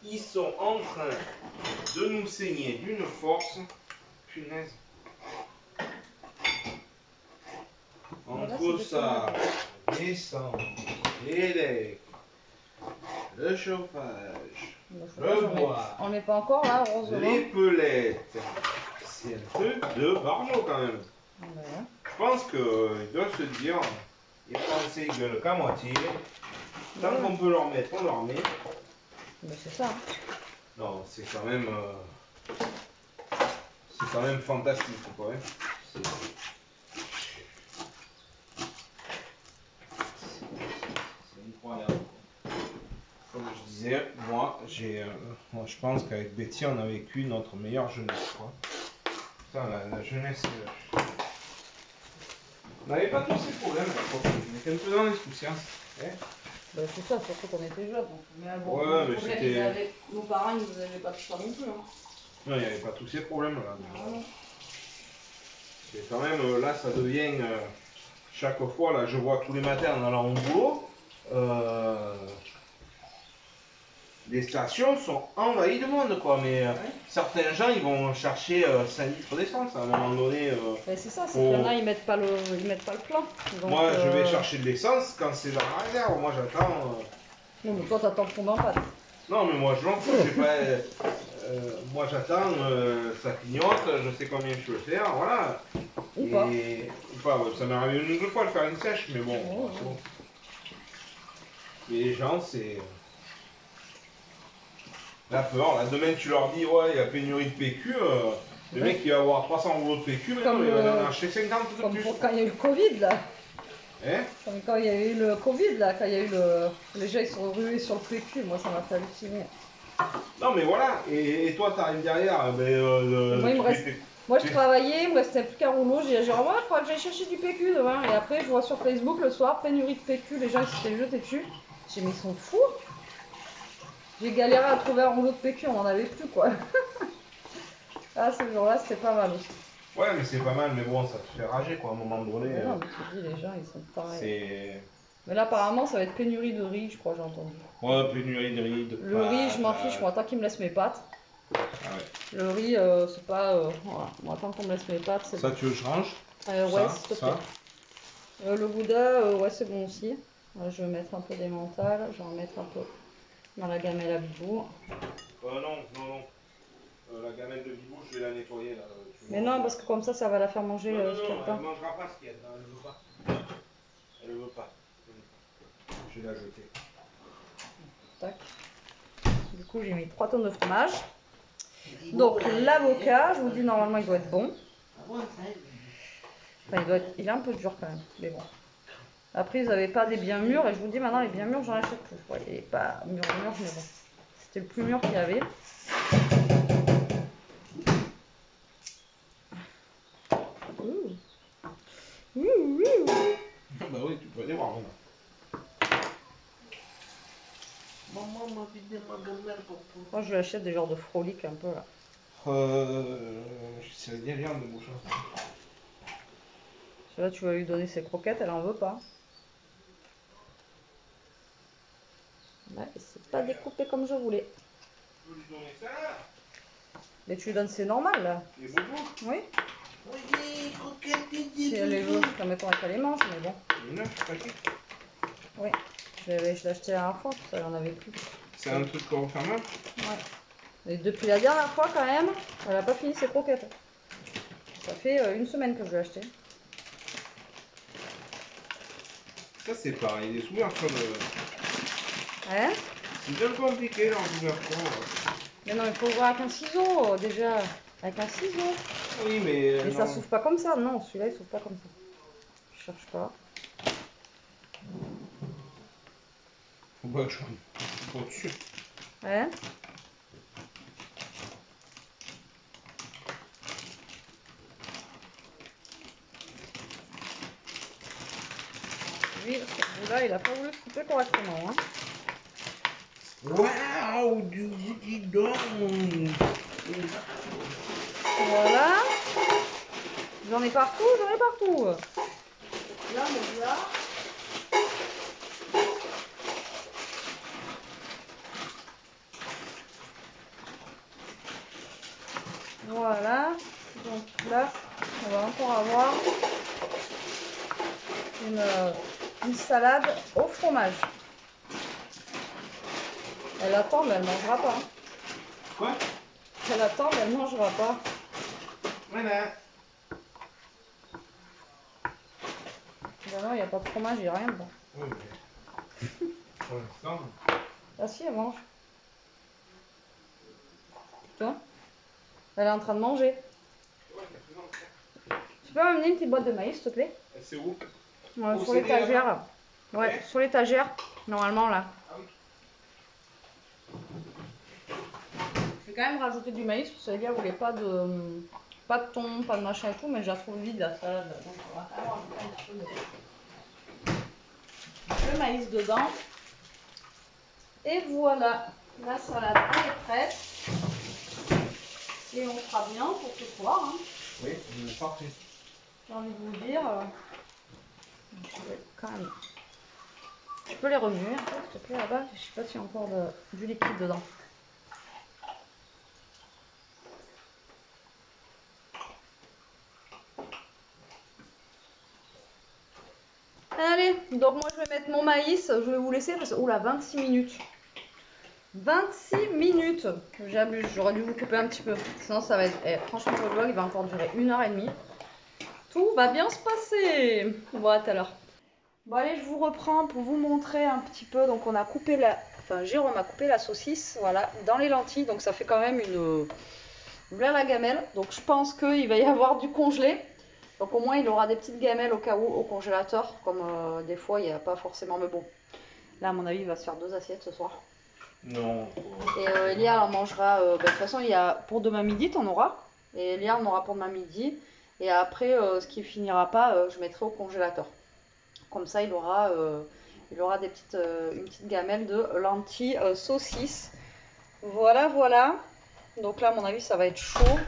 Ils sont en train de nous saigner d'une force. Punaise. Voilà, Entre c'est ça, l'essence, l'électrique, le chauffage, le bois, On le met pas encore, là, heureusement. les pelettes. C'est un truc de barjo quand même. Voilà. Je pense qu'ils doivent se dire, les Français ils gueulent qu'à moitié. Tant qu'on peut leur mettre, on leur met. Mais c'est ça. Hein. Non, c'est quand même fantastique, quoi. Hein. C'est incroyable. Comme je disais, moi, je pense qu'avec Betty, on a vécu notre meilleure jeunesse, quoi. Putain, la jeunesse. On n'avait pas tous ces problèmes, on était un peu dans l'insouciance. Hein. Ben, c'est ça, surtout qu'on était jeunes. Mais bon, Ouais, le mais problème, c'était. nos parents, ils nous avaient pas tout ça non plus. Hein. Non, il n'y avait pas tous ces problèmes-là. Ah, non. C'est quand même, là, ça devient. Chaque fois, là, je vois tous les matins en allant au boulot. Les stations sont envahies de monde, quoi. Mais certains gens, ils vont chercher 5 litres d'essence à un moment donné. Ben, c'est ça, c'est qu'il y en a, ils mettent pas le plein. Donc, moi, je vais chercher de l'essence quand c'est dans la réserve. Moi, j'attends. Non, mais toi, t'attends le fond d'en pâte. Non, mais moi, je m'en fous. J'ai pas, moi, j'attends, ça clignote, je sais combien je peux faire, voilà. Ou pas. Ou pas, ouais, ça m'est arrivé une ou deux fois de faire une sèche, mais bon, Oh, c'est bon. Mais les gens, c'est. La peur, là, demain tu leur dis, ouais, il y a pénurie de PQ, le mec il va avoir 300 rouleaux de PQ, mais non, il va en acheter 50 de comme plus. pour quand il y a eu le Covid, là. Hein? Comme quand il y a eu le Covid, là, quand il y a eu les gens, ils sont rués sur le PQ, moi, ça m'a fait halluciner. Non, mais voilà, et toi t'arrives derrière, Moi, il me reste... Moi, je travaillais, il me restait plus qu'un rouleau. J'ai dit, ouais, il faudra que j'aille chercher du PQ demain. Et après, je vois sur Facebook le soir, pénurie de PQ, les gens ils s'étaient jetés dessus. J'ai dit, mais ils sont fous. J'ai galéré à trouver un rouleau de PQ, on en avait plus, quoi. Ah, ce jour-là, c'était pas mal aussi. Ouais, mais c'est pas mal, mais bon, ça te fait rager, quoi, à un moment donné. Mais non, mais tu te dis, les gens, ils sont pareils. C'est. Mais là, apparemment, ça va être pénurie de riz, je crois, j'ai entendu. Ouais, pénurie de riz, de Le riz, je m'en fiche, moi, tant qu'ils me laissent mes pâtes. Ah ouais. Le riz, c'est pas. Voilà. Moi, tant qu'on me laisse mes pâtes, c'est Ça, tu veux que je range? ouais, s'il te plaît. Ça. Le gouda, ouais, c'est bon aussi. Je vais mettre un peu d'emmental, je vais en mettre un peu dans la gamelle à bibou. Non. La gamelle de bibou, je vais la nettoyer là. Mais non, parce que comme ça va la faire manger Non, ce qu'il y a elle dedans. ne mangera pas ce qu'il y a dedans, elle ne veut pas. Elle ne veut pas. Je vais la jeter. Tac. Du coup, j'ai mis 3 tonnes de fromage. Donc, l'avocat, je vous dis, normalement, il doit être bon. Enfin, il est un peu dur quand même, mais bon. Après, ils n'avaient pas des bien mûrs, et je vous dis, maintenant, les bien mûrs, j'en achète plus. Ouais, il n'est pas mûr, mais bon. C'était le plus mûr qu'il y avait. Bah oui, tu peux aller voir maintenant. Moi, je lui achète des genres de frolic un peu là. C'est bien viande de bouchon. Là, tu vas lui donner ses croquettes, elle en veut pas. Ouais, c'est pas découpé comme je voulais. Tu peux lui donner ça? Mais tu lui donnes, c'est normal là. Les boubous? Oui. Oui, des croquettes, Si elle les veut, comme mettons qu'elle les mange, mais bon. Il y en a, je paquet. Oui. Je l'ai acheté la dernière fois, ça elle en avait plus. C'est un truc refermable? Ouais. Et depuis la dernière fois quand même, elle a pas fini ses croquettes. Ça fait une semaine que je l'ai acheté. Ça c'est pareil, les ouvertures de. Hein? C'est bien compliqué leur ouverture. Mais non, il faut voir avec un ciseau déjà. Avec un ciseau. Oui, mais. Mais ça non. s'ouvre pas comme ça, non, celui-là il s'ouvre pas comme ça. Je cherche pas. Faut pas que je sois au-dessus. Ouais. Lui, là, il a pas voulu se couper correctement. Hein. Waouh, dis donc. Voilà. J'en ai partout, j'en ai partout. Là, mon là. Voilà. Donc là, on va encore avoir une salade au fromage. Elle attend, mais elle mangera pas. Hein. Quoi? Elle attend, mais elle mangera pas. Voilà. Ben non, il n'y a pas de fromage, il n'y a rien dedans. Oui, mais. Pour l'instant. Ah si, elle mange. Tu vois? Elle est en train de manger. Tu peux m'amener une petite boîte de maïs, s'il te plaît? C'est où? Ouais, Au sur CD, l'étagère. là-bas? Ouais, Ouais. sur l'étagère, normalement là. Ah oui. Je vais quand même rajouter du maïs parce que Elia voulait pas de thon, pas de machin et tout, mais je la trouve vide la salade. Donc on va quand même rajouter un petit peu de maïs dedans. Et voilà, la salade elle est prête. Et on fera bien pour ce soir. Hein. Oui, parfait. J'ai envie de vous dire. Je vais quand même. Tu peux les remuer un peu, s'il te plaît, là-bas. Je sais pas s'il y a encore du liquide dedans. Allez, donc moi je vais mettre mon maïs. Je vais vous laisser parce que. Oula, 26 minutes. 26 minutes. J'abuse, j'aurais dû vous couper un petit peu. Sinon, ça va être. Franchement, le vlog il va encore durer 1h30. Tout va bien se passer. Bon, à tout à l'heure. Bon, allez, je vous reprends pour vous montrer un petit peu. Donc, on a coupé la. Enfin, Jérôme a coupé la saucisse, voilà, dans les lentilles. Donc, ça fait quand même une. Vers la gamelle. Donc, je pense qu'il va y avoir du congelé. Donc, au moins, il aura des petites gamelles au cas où au congélateur. Comme des fois, il n'y a pas forcément. Mais bon, là, à mon avis, il va se faire 2 assiettes ce soir. Non. Et Elia en mangera. De toute façon, il y a pour demain midi, t'en auras. Et Elia en aura pour demain midi. Et après, ce qui finira pas, je mettrai au congélateur. Comme ça, il aura une petite gamelle de lentilles saucisses. Voilà, voilà. Donc là, à mon avis, ça va être chaud.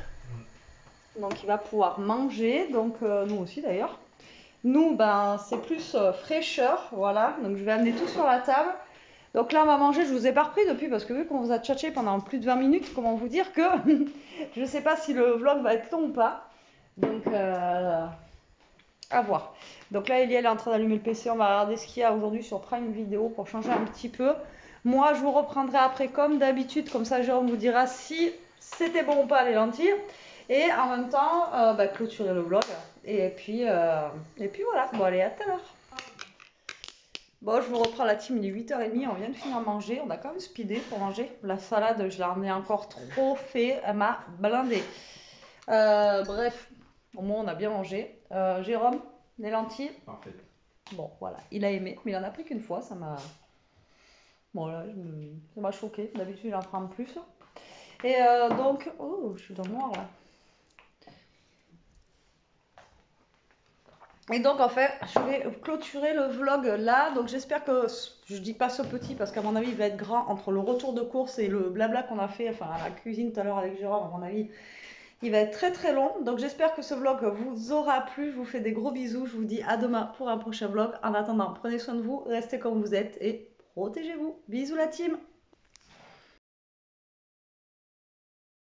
Donc il va pouvoir manger. Donc nous aussi d'ailleurs. Nous, ben, c'est plus fraîcheur. Voilà. Donc je vais amener tout sur la table. Donc là, on va manger. Je vous ai pas repris depuis parce que vu qu'on vous a tchatché pendant plus de 20 minutes, comment vous dire que je ne sais pas si le vlog va être long ou pas. Donc, à voir. Donc là, Elia, elle est en train d'allumer le PC. On va regarder ce qu'il y a aujourd'hui sur Prime Video pour changer un petit peu. Moi, je vous reprendrai après comme d'habitude. Comme ça, Jérôme vous dira si c'était bon ou pas les lentilles. Et en même temps, clôturer le vlog. Et puis voilà. Bon, allez, à tout à l'heure. Bon, je vous reprends la team, il est 8h30, on vient de finir de manger, on a quand même speedé pour manger. La salade, je l'en ai encore trop fait, elle m'a blindé. Bref, au moins on a bien mangé. Jérôme, les lentilles. Parfait. Bon, voilà, il a aimé, mais il en a pris qu'une fois, ça m'a... Bon, là, ça m'a choqué, d'habitude il en prend plus. Et donc... Oh, je suis dans le noir là. Et donc en fait, je vais clôturer le vlog là. Donc j'espère que, je dis pas ce petit parce qu'à mon avis il va être grand entre le retour de course et le blabla qu'on a fait, enfin à la cuisine tout à l'heure avec Jérôme, à mon avis il va être très très long. Donc j'espère que ce vlog vous aura plu. Je vous fais des gros bisous. Je vous dis à demain pour un prochain vlog. En attendant, prenez soin de vous, restez comme vous êtes et protégez-vous. Bisous la team!